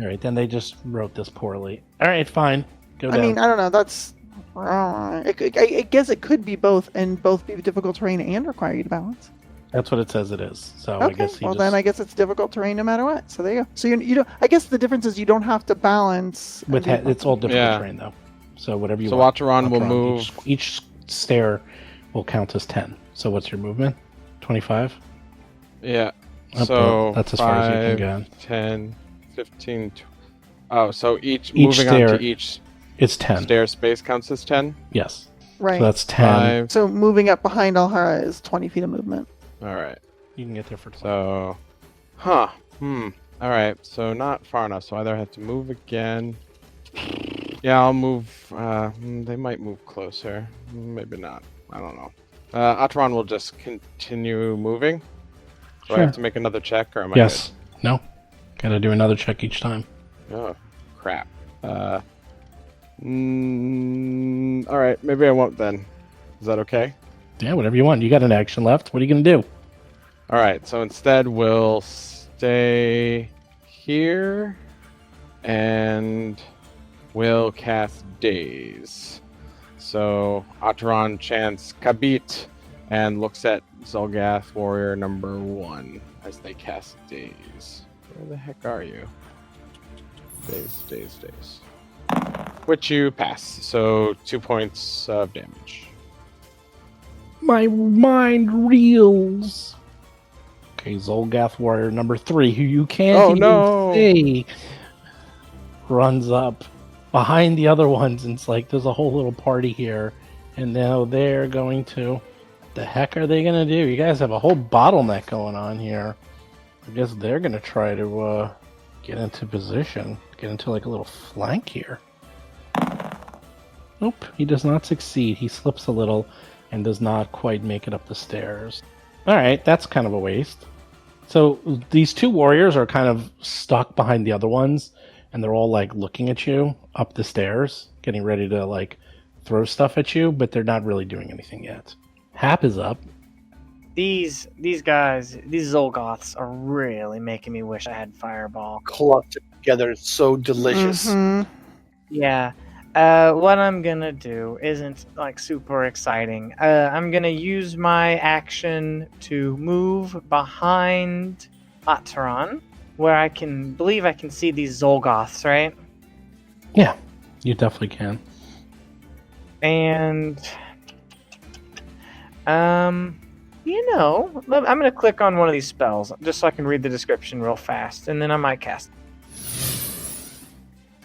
All right, then they just wrote this poorly. All right, fine. Go down. I mean, I don't know. That's... I guess it could be both, and both be difficult terrain and require you to balance. That's what it says it is. So Okay. I guess Then I guess it's difficult terrain no matter what. So there you go. So you don't. I guess the difference is you don't have to balance. It's all difficult terrain though. So whatever you so want. Ataran will move. Each stair will count as 10. So what's your movement? 25. Yeah. Up So that's as far as you can go. 10, 15. So each Each moving stair, on to each it's 10. stair space counts as 10. Yes. Right. So that's 10. So moving up behind Alhara is 20 feet of movement. All right. You can get there for 20. So, all right. So not far enough. So either I have to move again. Yeah, I'll move. They might move closer. Maybe not. I don't know. Ataran will just continue moving. Do I have to make another check, or am I Yes. No. Gotta do another check each time. Oh, crap. All right, maybe I won't then. Is that okay? Yeah, whatever you want. You got an action left. What are you gonna do? All right, so instead we'll stay here and we'll cast Daze. So Ataran chants Kabit and looks at Zolgath Warrior number 1 as they cast Daze. Where the heck are you? Daze. Which you pass, so 2 points of damage. My mind reels. Okay, Zolgath Warrior number 3, who you can't see, runs up behind the other ones, and it's like there's a whole little party here, and now they're going to... What the heck are they going to do? You guys have a whole bottleneck going on here. I guess they're going to try to get into position, get into like a little flank here. Nope, he does not succeed. He slips a little and does not quite make it up the stairs. Alright, that's kind of a waste. So these 2 warriors are kind of stuck behind the other ones, and they're all like looking at you up the stairs, getting ready to like throw stuff at you, but they're not really doing anything yet. Hap is up. These guys, these Zolgoths, are really making me wish I had Fireball. Clumped together, it's so delicious. Mm-hmm. Yeah. What I'm gonna do isn't like super exciting. I'm gonna use my action to move behind Ataran, where I can see these Zolgoths, right? Yeah, you definitely can. And you know, I'm gonna click on one of these spells just so I can read the description real fast, and then I might cast it.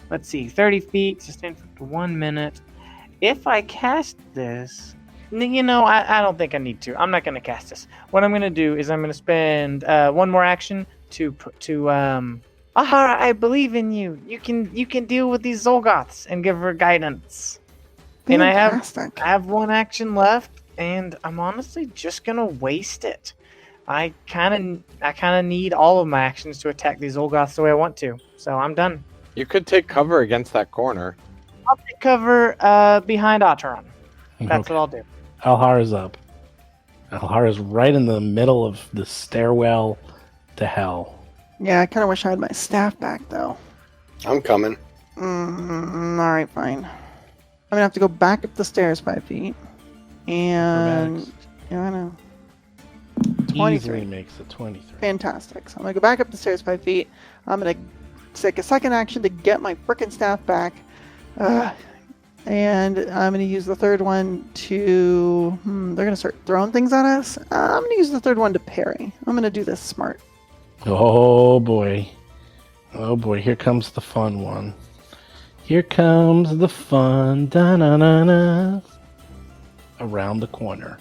Let's see, 30 feet, sustain for 1 minute. If I cast this, you know, I don't think I need to. I'm not going to cast this. What I'm going to do is I'm going to spend 1 more action to Ahara, I believe in you. You can deal with these Zolgoths and give her guidance. And I have 1 action left, and I'm honestly just going to waste it. I kind of need all of my actions to attack these Zolgoths the way I want to. So I'm done. You could take cover against that corner. I'll take cover behind Ataran. That's what I'll do. Alhara's up. Alhara's right in the middle of the stairwell to hell. Yeah, I kind of wish I had my staff back, though. I'm coming. Alright, fine. I'm gonna have to go back up the stairs 5 feet. And... Yeah, I know. 23. Easily makes it 23. Fantastic. So I'm gonna go back up the stairs 5 feet. I'm gonna take a second action to get my frickin' staff back. And I'm going to use the third one to... they're going to start throwing things at us. I'm going to use the third one to parry. I'm going to do this smart. Oh boy. Oh boy, here comes the fun one. Here comes the fun. Da-na-na-na. Around the corner,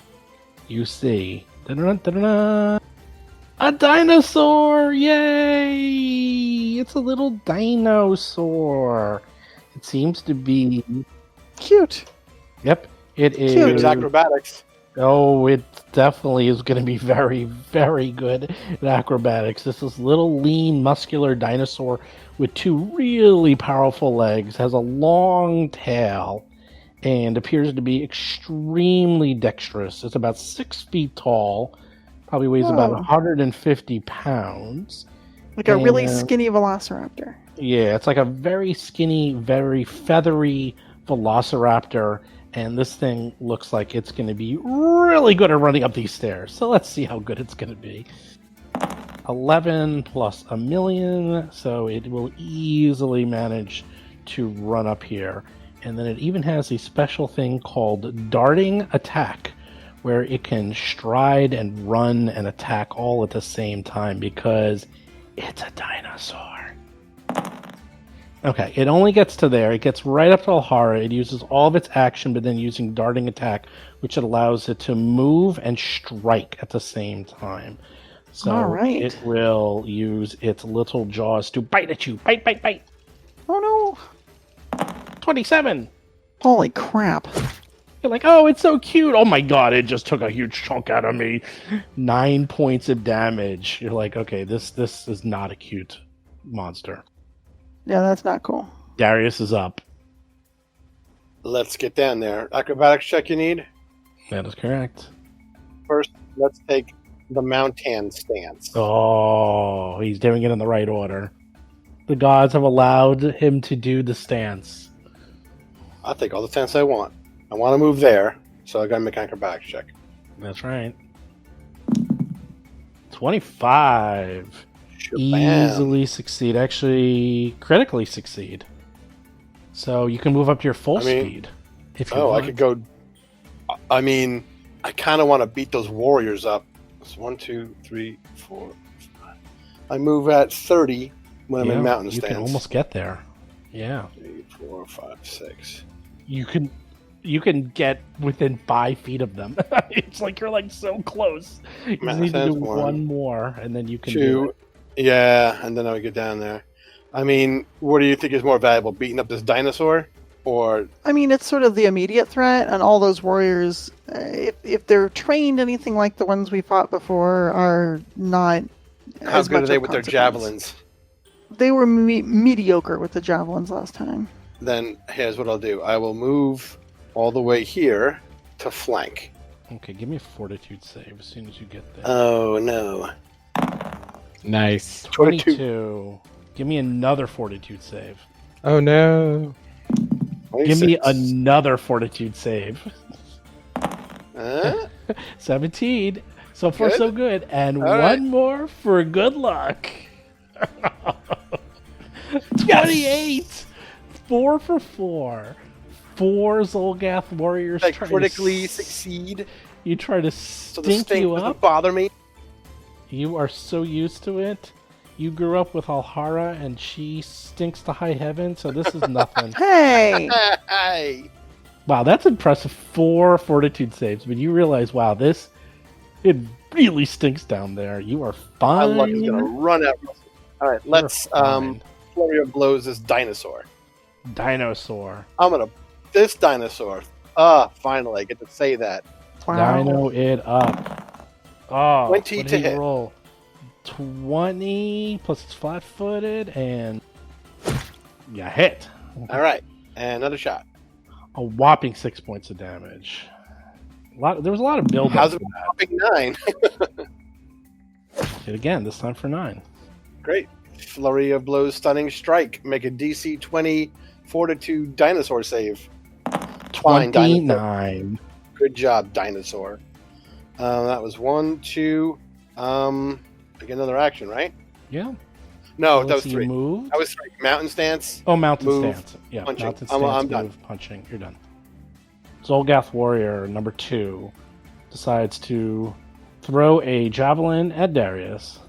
you see... Da-da-da-da-da. A dinosaur! Yay! It's a little dinosaur. It seems to be... Cute. Yep, it is. Cute. It's acrobatics. Oh, it definitely is going to be very, very good at acrobatics. This is little, lean, muscular dinosaur with 2 really powerful legs, has a long tail, and appears to be extremely dexterous. It's about 6 feet tall. Probably weighs about 150 pounds. Like a really skinny velociraptor. Yeah, it's like a very skinny, very feathery velociraptor. And this thing looks like it's going to be really good at running up these stairs. So let's see how good it's going to be. 11 plus a million. So it will easily manage to run up here. And then it even has a special thing called Darting Attack, where it can stride and run and attack all at the same time because it's a dinosaur. Okay, it only gets to there. It gets right up to Alhara. It uses all of its action, but then using Darting Attack, which allows it to move and strike at the same time. So all right. It will use its little jaws to bite at you. Bite, bite, bite. Oh no. 27. Holy crap. You're like, oh, it's so cute. Oh my god, it just took a huge chunk out of me. 9 points of damage. You're like, okay, this is not a cute monster. Yeah, that's not cool. Darius is up. Let's get down there. Acrobatics check you need? That is correct. First, let's take the mountain stance. Oh, he's doing it in the right order. The gods have allowed him to do the stance. I'll take all the stance I want. I want to move there, so I gotta make an acrobatics check. That's right. 25. Shabam. Easily succeed. Actually, critically succeed. So you can move up to your full speed. If you want. I could go. I mean, I kind of want to beat those warriors up. It's 1, 2, 3, 4, 5. I move at 30 when I'm in mountain stance. You can almost get there. Yeah. 3, 4, 5, 6. You can get within 5 feet of them. It's like you're like so close. You need to do one more, and then you can do it. Yeah, and then I would get down there. I mean, what do you think is more valuable, beating up this dinosaur, or? I mean, it's sort of the immediate threat, and all those warriors, if they're trained anything like the ones we fought before, are not. How as good much are they of with their consequence. javelins? They were mediocre with the javelins last time. Then here's what I'll do. I will move all the way here to flank. Okay, give me a fortitude save as soon as you get there. Oh no! Nice. 22. Give me another fortitude save. Oh no. 26. Give me another fortitude save. 17. So far, Good. so good. And All one right. more for good luck. 28. 4 for 4. 4 Zolgath warriors I try critically to succeed, You try to so the stink stink you doesn't up. bother me. You are so used to it. You grew up with Alhara, and she stinks to high heaven, so this is nothing. Hey! Hey! Wow, that's impressive. 4 fortitude saves, but you realize, wow, it really stinks down there. You are My fine. luck is gonna run out. All right, let's fine. flurry of blows this dinosaur. Dinosaur. This dinosaur. Finally, I get to say that. Wow. Dino it up. Oh, 20 what to did he hit. roll? 20 plus it's flat-footed, and yeah, hit. All right, and another shot. A whopping 6 points of damage. There was a lot of build-up. How's to it popping 9? that. Hit again, this time for 9. Great. Flurry of blows, stunning strike. Make a DC 20 fortitude dinosaur save. Fine, dinosaur. 29. Good job, dinosaur. That was 1, 2. I get another action, right? Yeah. No, So that let's was see, 3. Move. That was 3. Mountain stance. Oh, mountain Move, stance. Yeah, punching. mountain I'm stance, done. move, punching. You're done. Zolgath Warrior number 2 decides to throw a javelin at Darius.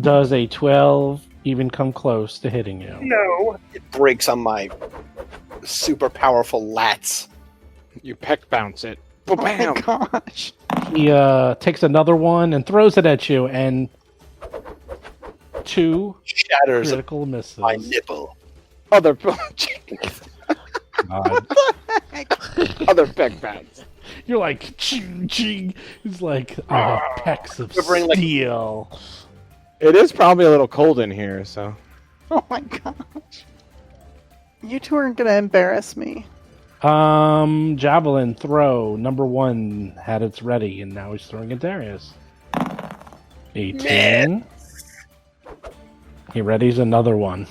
Does a 12 even come close to hitting you? No. It breaks on my super powerful lats. You peck bounce it. Oh my Bam! gosh. He takes another one and throws it at you, and 2 Shatters critical misses. my nipple. Other God. other peck bounce. You're like, ching, ching. It's like, I have pecs of Quivering like- steel. It is probably a little cold in here, so Oh my gosh. You two are gonna embarrass me. Javelin throw number 1 had its ready, and now he's throwing at Darius. 18. Man. He readies another one.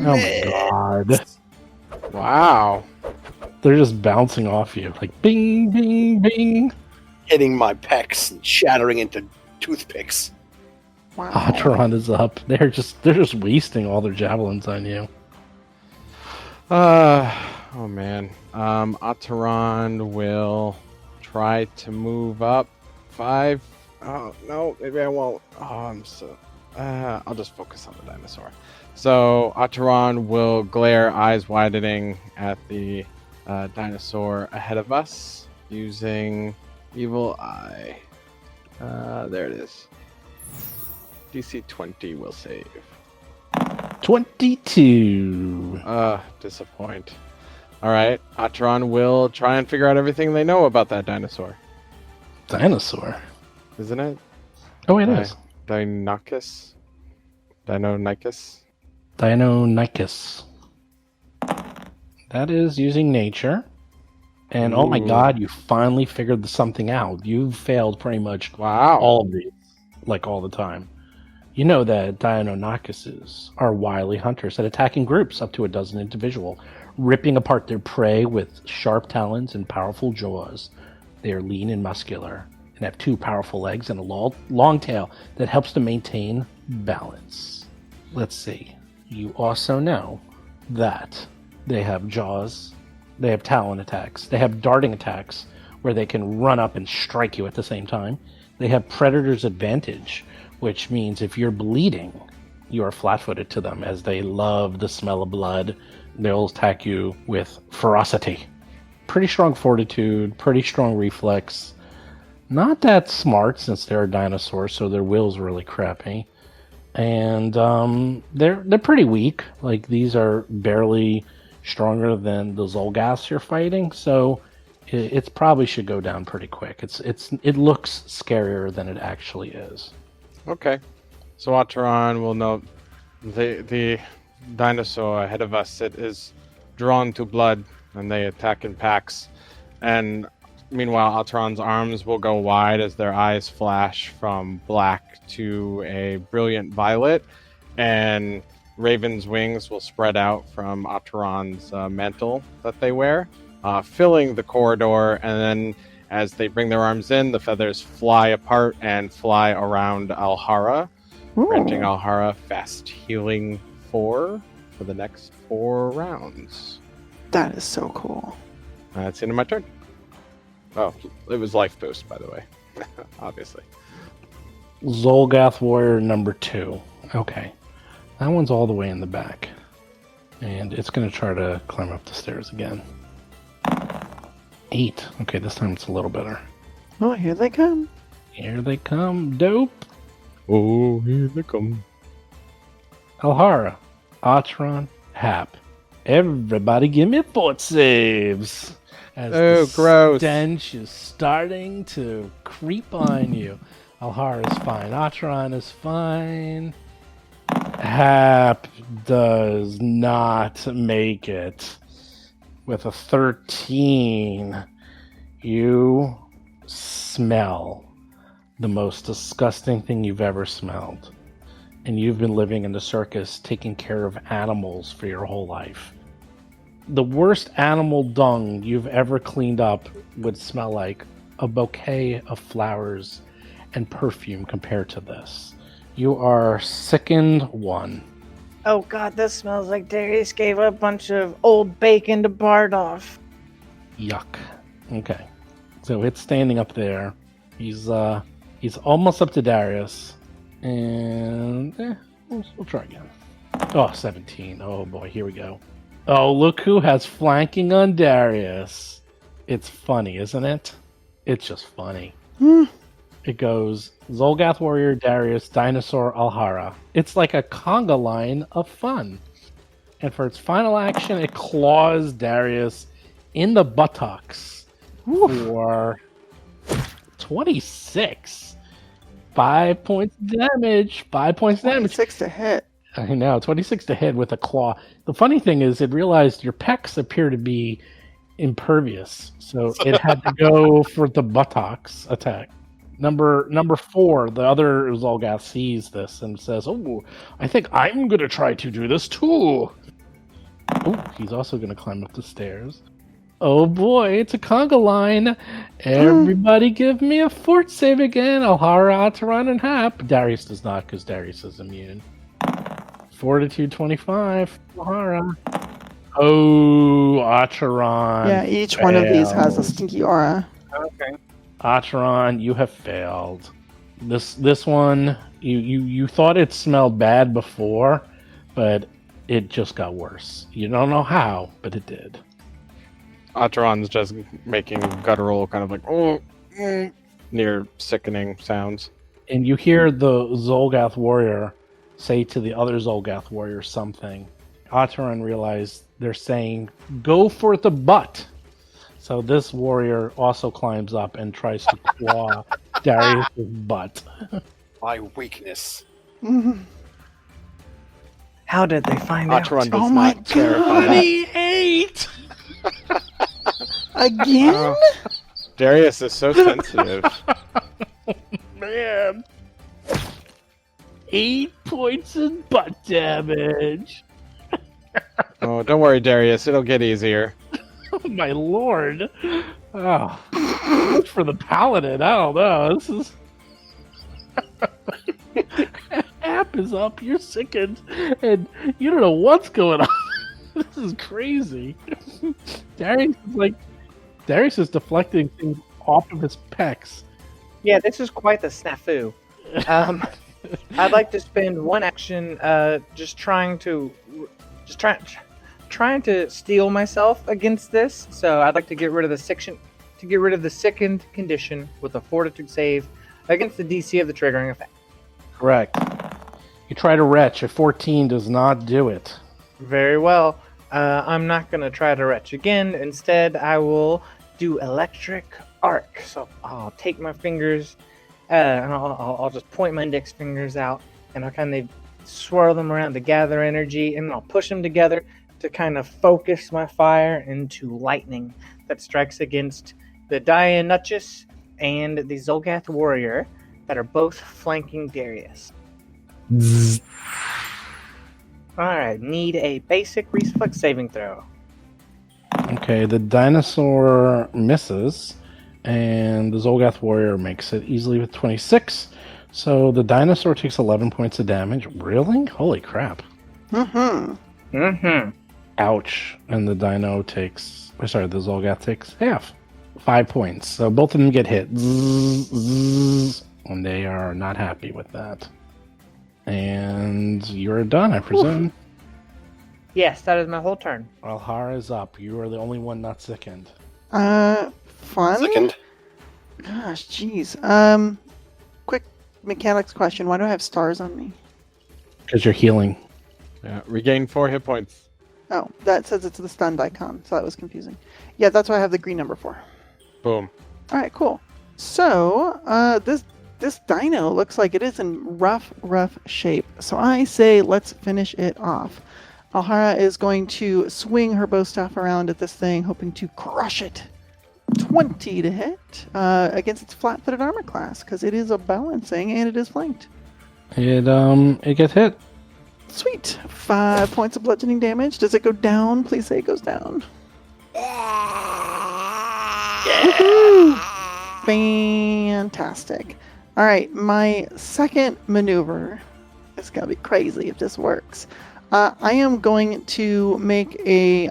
Oh my god. wow. They're just bouncing off you. Like bing, bing, bing. Hitting my pecs and shattering into toothpicks. Wow. Atron is up. They're just wasting all their javelins on you. Oh man. Ataran will try to move up 5. Oh no, maybe I won't. I'll just focus on the dinosaur. So Ataran will glare, eyes widening, at the dinosaur ahead of us using Evil Eye. There it is. DC 20 will save. 22. Disappoint. All right, Atron will try and figure out everything they know about that dinosaur. Dinosaur. Isn't it? Oh, it is. Deinonychus? Deinonychus? Deinonychus. That is using nature. And oh my Ooh. god, you finally figured something out. You've failed pretty much Wow. all of these, like all the time. You know that Deinonychuses are wily hunters that attack in groups up to a dozen individual, ripping apart their prey with sharp talons and powerful jaws. They are lean and muscular and have 2 powerful legs and a long tail that helps to maintain balance. Let's see. You also know that they have jaws, they have talon attacks, they have darting attacks where they can run up and strike you at the same time. They have predator's advantage, which means if you're bleeding, you are flat-footed to them as they love the smell of blood. They'll attack you with ferocity. Pretty strong fortitude, pretty strong reflex. Not that smart since they're a dinosaur, so their will's really crappy. And they're pretty weak. Like, these are barely stronger than the Zolgaths you're fighting, so it probably should go down pretty quick. It looks scarier than it actually is. Okay. So Atron will note the dinosaur ahead of us. It is drawn to blood, and they attack in packs. And meanwhile, Atron's arms will go wide as their eyes flash from black to a brilliant violet, and Raven's wings will spread out from Atron's mantle that they wear, filling the corridor. And then as they bring their arms in, the feathers fly apart and fly around Alhara, granting Alhara fast healing 4 for the next 4 rounds. That is so cool. That's the end of my turn. Oh, it was life boost, by the way. Obviously. Zolgath Warrior number 2. Okay. That one's all the way in the back. And it's going to try to climb up the stairs again. 8. Okay, this time it's a little better. Oh, here they come. Here they come. Dope. Oh, here they come. Alhara, Atron, Hap. Everybody give me fort saves. As the gross. stench is starting to creep on you. Alhara is fine. Atron is fine. Hap does not make it. With a 13, you smell the most disgusting thing you've ever smelled. And you've been living in the circus taking care of animals for your whole life. The worst animal dung you've ever cleaned up would smell like a bouquet of flowers and perfume compared to this. You are sickened 1. Oh god, this smells like Darius gave a bunch of old bacon to Bardoff. Yuck. Okay. So it's standing up there. He's almost up to Darius. And we'll try again. Oh, 17. Oh boy, here we go. Oh, look who has flanking on Darius. It's funny, isn't it? It's just funny. It goes Zolgath Warrior, Darius, Dinosaur, Alhara. It's like a conga line of fun. And for its final action, it claws Darius in the buttocks for 26. 5 points damage. 5 points damage. 6 to hit. I know, 26 to hit with a claw. The funny thing is, it realized your pecs appear to be impervious, so it had to go for the buttocks attack. Number 4, the other Zolgath sees this and says, "Oh, I think I'm going to try to do this too." Oh, he's also going to climb up the stairs. Oh boy, it's a conga line. Everybody give me a fort save again. Alhara, Ataran, and Hap. Darius does not, because Darius is immune. Fortitude 25. Alhara. Oh, Ataran. Yeah, each one of these has a stinky aura. Okay. Atron, you have failed. This one, you thought it smelled bad before, but it just got worse. You don't know how, but it did. Atron's just making guttural kind of like near sickening sounds. And you hear the Zolgath warrior say to the other Zolgath warrior something. Ataran realized they're saying, "Go for the butt." So this warrior also climbs up and tries to claw Darius' butt. My weakness. How did they find out? Ataran does Oh my not care about that. 28! Again? Oh, Darius is so sensitive. Man. 8 points of butt damage. Oh, don't worry, Darius. It'll get easier. Oh my lord. Oh. Good for the paladin. I don't know. This is... App is up. You're sickened. And you don't know what's going on. This is crazy. Darius is deflecting things off of his pecs. Yeah, this is quite the snafu. I'd like to spend one action trying to steel myself against this. So I'd like to get rid of the sickened condition with a fortitude save against the DC of the triggering effect. Correct. You try to retch. A 14 does not do it. Very well. I'm not going to try to retch again. Instead, I will do electric arc. So I'll take my fingers and I'll just point my index fingers out and I'll kind of swirl them around to gather energy, and I'll push them together to kind of focus my fire into lightning that strikes against the Dianutchus and the Zolgath warrior that are both flanking Darius. Alright, need a basic reflex saving throw. Okay, the dinosaur misses, and the Zolgath warrior makes it easily with 26. So the dinosaur takes 11 points of damage. Really? Holy crap. Ouch. And the Zolgath takes half. 5 points. So both of them get hit. And they are not happy with that. And you're done, I presume. Oof. Yes, that is my whole turn. Alhara's up. You are the only one not sickened. Fun? Second. Gosh, jeez. Quick mechanics question. Why do I have stars on me? Because you're healing. Yeah, regain 4 hit points. Oh, that says it's the stunned icon, so that was confusing. Yeah, that's why I have the green number 4. Boom. All right, cool. So, this dino looks like it is in rough shape. So I say let's finish it off. Alhara is going to swing her bow staff around at this thing, hoping to crush it. 20 to hit against its flat-footed armor class, because it is a balancing and it is flanked. It gets hit. Sweet. 5 points of bludgeoning damage. Does it go down? Please say it goes down. Woohoo! Fantastic. All right, my second maneuver is going to be crazy if this works. I am going to make a,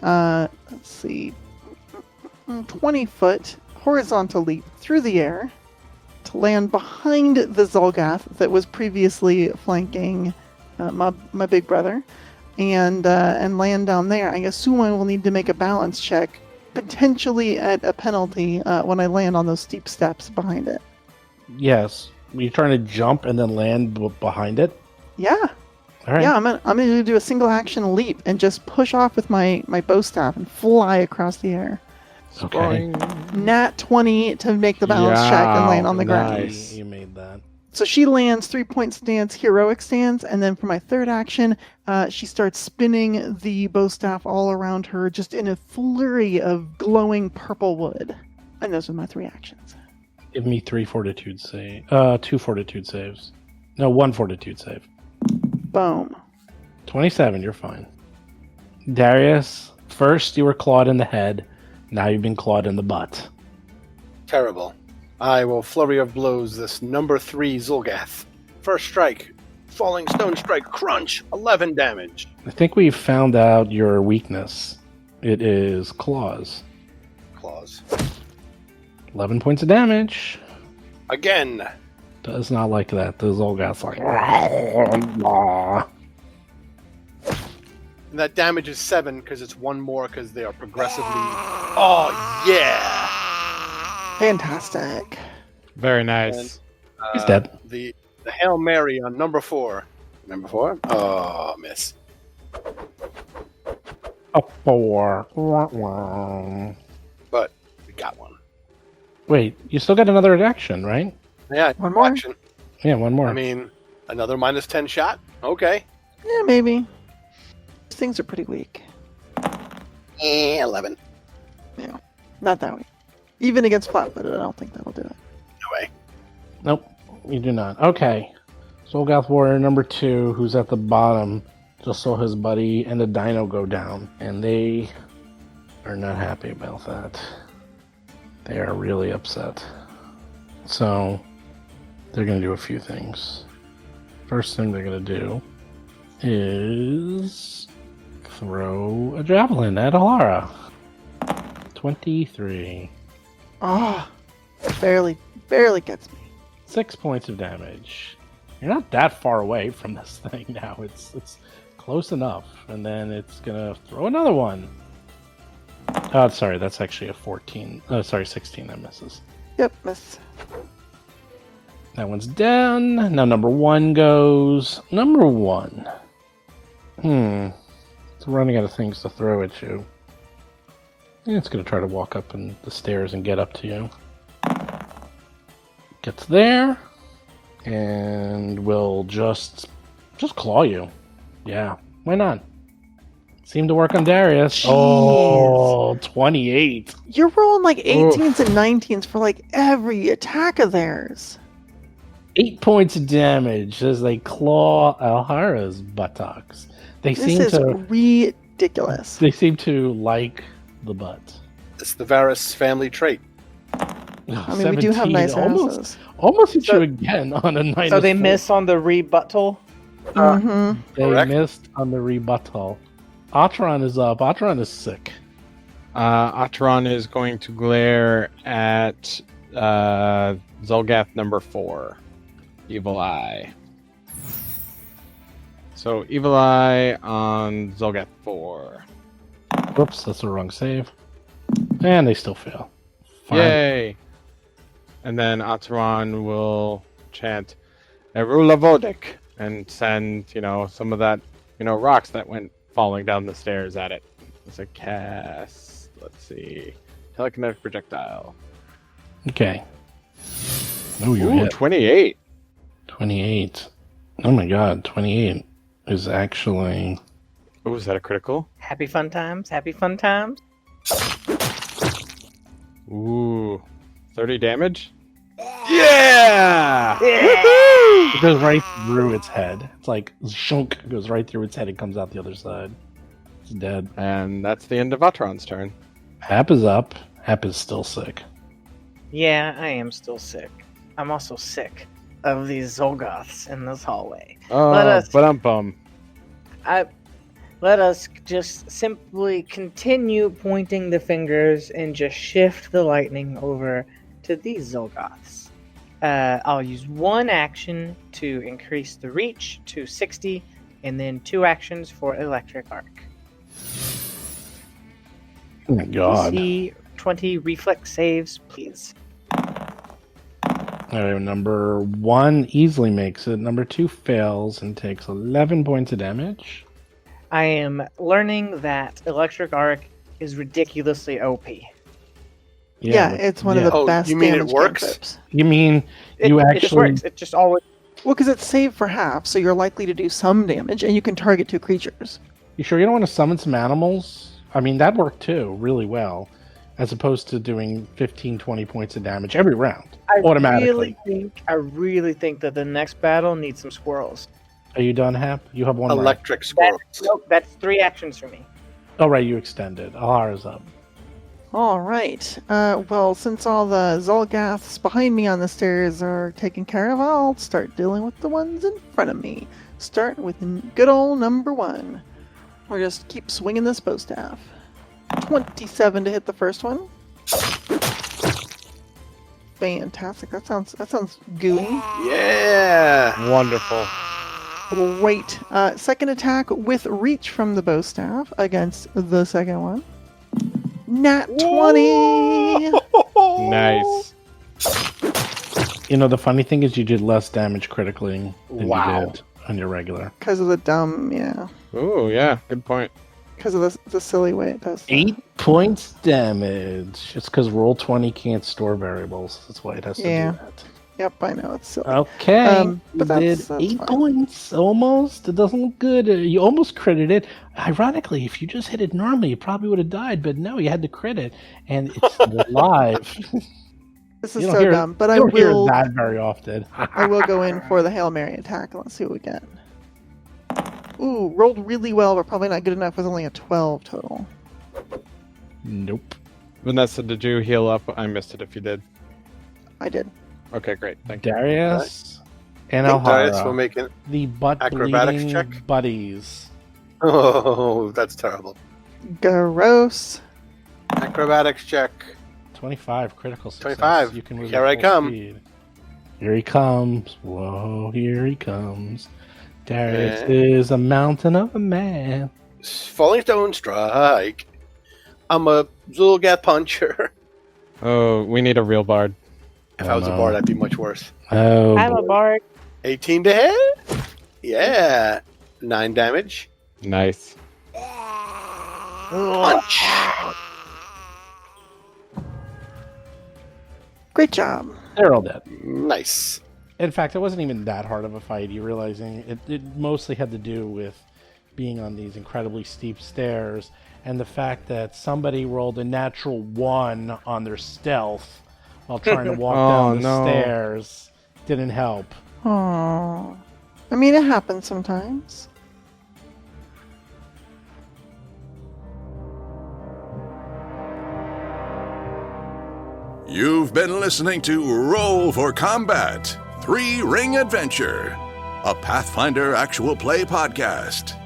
20-foot horizontal leap through the air to land behind the Zolgath that was previously flanking my big brother, and land down there. I assume I will need to make a balance check, potentially at a penalty when I land on those steep steps behind it. Yes. You're trying to jump and then land behind it? Yeah. All right. Yeah, I'm gonna do a single action leap and just push off with my bow staff and fly across the air. Okay. Nat 20 to make the balance check and land on the ground. Nice. You made that. So she lands 3-point stance, heroic stance, and then for my third action, she starts spinning the bow staff all around her, just in a flurry of glowing purple wood. And those are my 3 actions. Give me 3 fortitude save. 2 fortitude saves. No, 1 fortitude save. Boom. 27, you're fine. Darius, first you were clawed in the head, now you've been clawed in the butt. Terrible. I will flurry of blows this number 3 Zolgath. First strike. Falling stone strike. Crunch. 11 damage. I think we've found out your weakness. It is claws. Claws. 11 points of damage. Again. Does not like that. The Zolgath's like... And that damage is 7 because it's 1 more because they are progressively... Oh, yeah! Fantastic. Very nice. He's dead. The Hail Mary on number 4. Number 4? Oh, miss. A 4. Wah, wah. but we got one. Wait, you still got another action, right? Yeah, One more? action. Yeah, one more. I mean, another -10 shot. Okay. Yeah, maybe. These things are pretty weak. 11. Not that weak. Even against flat-footed, I don't think that'll do it. No way. Nope, you do not. Okay. Zolgath Warrior number 2, who's at the bottom, just saw his buddy and the dino go down, and they are not happy about that. They are really upset. So, they're going to do a few things. First thing they're going to do is throw a javelin at Alara. 23. Ah, barely gets me. 6 points of damage. You're not that far away from this thing now. It's close enough. And then it's gonna throw another one. Oh, sorry, that's actually a 14. Oh, sorry, 16 that misses. Yep, miss. That one's down. Now number 1 goes. Number 1. It's running out of things to throw at you. Yeah, it's gonna try to walk up the stairs and get up to you. Gets there. And will just claw you. Yeah, why not? Seemed to work on Darius. Jeez. Oh, 28. You're rolling like 18s and 19s for like every attack of theirs. 8 points of damage as they claw Alhara's buttocks. They This seem is to ridiculous. they seem to like the butt. It's the Varys family trait. I mean, we do have 17, nice almost asses. almost hit So- you again on a -4. So they miss on the rebuttal. Mm-hmm. They Correct. missed on the rebuttal. Atron is up. Atron is sick. Atron is going to glare at Zolgath number 4. Evil Eye. So Evil Eye on Zolgath 4. Whoops, that's the wrong save. And they still fail. Fine. Yay! And then Atron will chant Erula Vodik and send, some of that, rocks that went falling down the stairs at it. It's a cast. Let's see. Telekinetic projectile. Okay. Oh, you Ooh, hit. 28. 28. Oh my god, 28 is actually... Oh, is that a critical? Happy fun times. Happy fun times. Ooh. 30 damage? Yeah! It goes right through its head. It's like shunk goes right through its head and comes out the other side. It's dead. And that's the end of Atron's turn. Hap is up. Hap is still sick. Yeah, I am still sick. I'm also sick of these Zolgoths in this hallway. Oh, Let us- but I'm bummed. Let us just simply continue pointing the fingers and just shift the lightning over to these Zolgoths. I'll use one action to increase the reach to 60, and then 2 actions for electric arc. Oh my god. DC 20 reflex saves, please. Alright, number 1 easily makes it. Number 2 fails and takes 11 points of damage. I am learning that electric arc is ridiculously OP. Yeah, it's one of the Oh, best you mean it damage works? cantrips. You mean It just actually... works. It just always. Well, because it's saved for half, so you're likely to do some damage, and you can target 2 creatures. You sure you don't want to summon some animals? I mean, that worked too, really well. As opposed to doing 15, 20 points of damage every round. Automatically. I really think that the next battle needs some squirrels. Are you done, Hap? You have one left. Electric squirrels. Nope, that's 3 actions for me. Oh, right, you extended. Alhara's up. All right. Well, since all the Zolgaths behind me on the stairs are taken care of, I'll start dealing with the ones in front of me. Starting with good old number 1. We'll just keep swinging this bow staff. 27 to hit the first one. Fantastic. That sounds gooey. Yeah. Wonderful. Great. Second attack with reach from the bow staff against the second one. Nat 20. Nice. You know, the funny thing is you did less damage critically than Wow. you did on your regular. Because of the dumb, yeah. Ooh, yeah. Good point. because of the silly way it does that. 8 points damage. It's because Roll20 can't store variables. That's why it has to Yeah. do that. Yep, I know it's silly. Okay, but you did that's 8 fine. points, almost. It doesn't look good. You almost critted it. Ironically, if you just hit it normally, you probably would have died, but no, you had to crit it, and it's still alive. This is You don't so hear- dumb, but you I don't hear will. that very often. I will go in for the Hail Mary attack. Let's see what we get. Ooh, rolled really well, but probably not good enough with only a 12 total. Nope. Vanessa, did you heal up? I missed it if you did. I did. Okay, great. Thank you. Darius and I think Darius will Alhara, make it. the butt acrobatics bleeding check? buddies. Oh, that's terrible. Gross. Acrobatics check. 25 critical success. 25. You can move Here at I full come. speed. Here he comes. Whoa, here he comes. Darius Yeah. is a mountain of a man. Falling Stone strike. I'm a Zulgat puncher. Oh, we need a real bard. If Oh, I was a no. bard, that'd be much worse. Oh, I'm a boy. bard. 18 to hit. Yeah. 9 damage. Nice. Punch. Great job. They're all dead. Nice. In fact, it wasn't even that hard of a fight. You realizing it mostly had to do with being on these incredibly steep stairs and the fact that somebody rolled a natural 1 on their stealth while trying to walk Oh, down the no. stairs. Didn't help. Aww. I mean, it happens sometimes. You've been listening to Roll for Combat 3-Ring Adventure, a Pathfinder actual play podcast.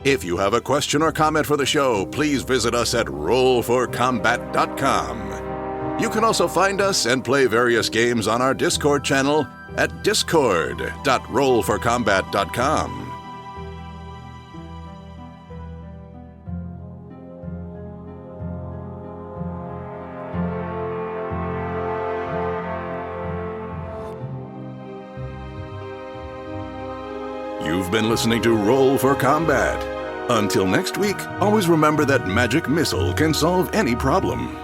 If you have a question or comment for the show, please visit us at rollforcombat.com. You can also find us and play various games on our Discord channel at discord.rollforcombat.com. You've been listening to Roll for Combat. Until next week, always remember that Magic Missile can solve any problem.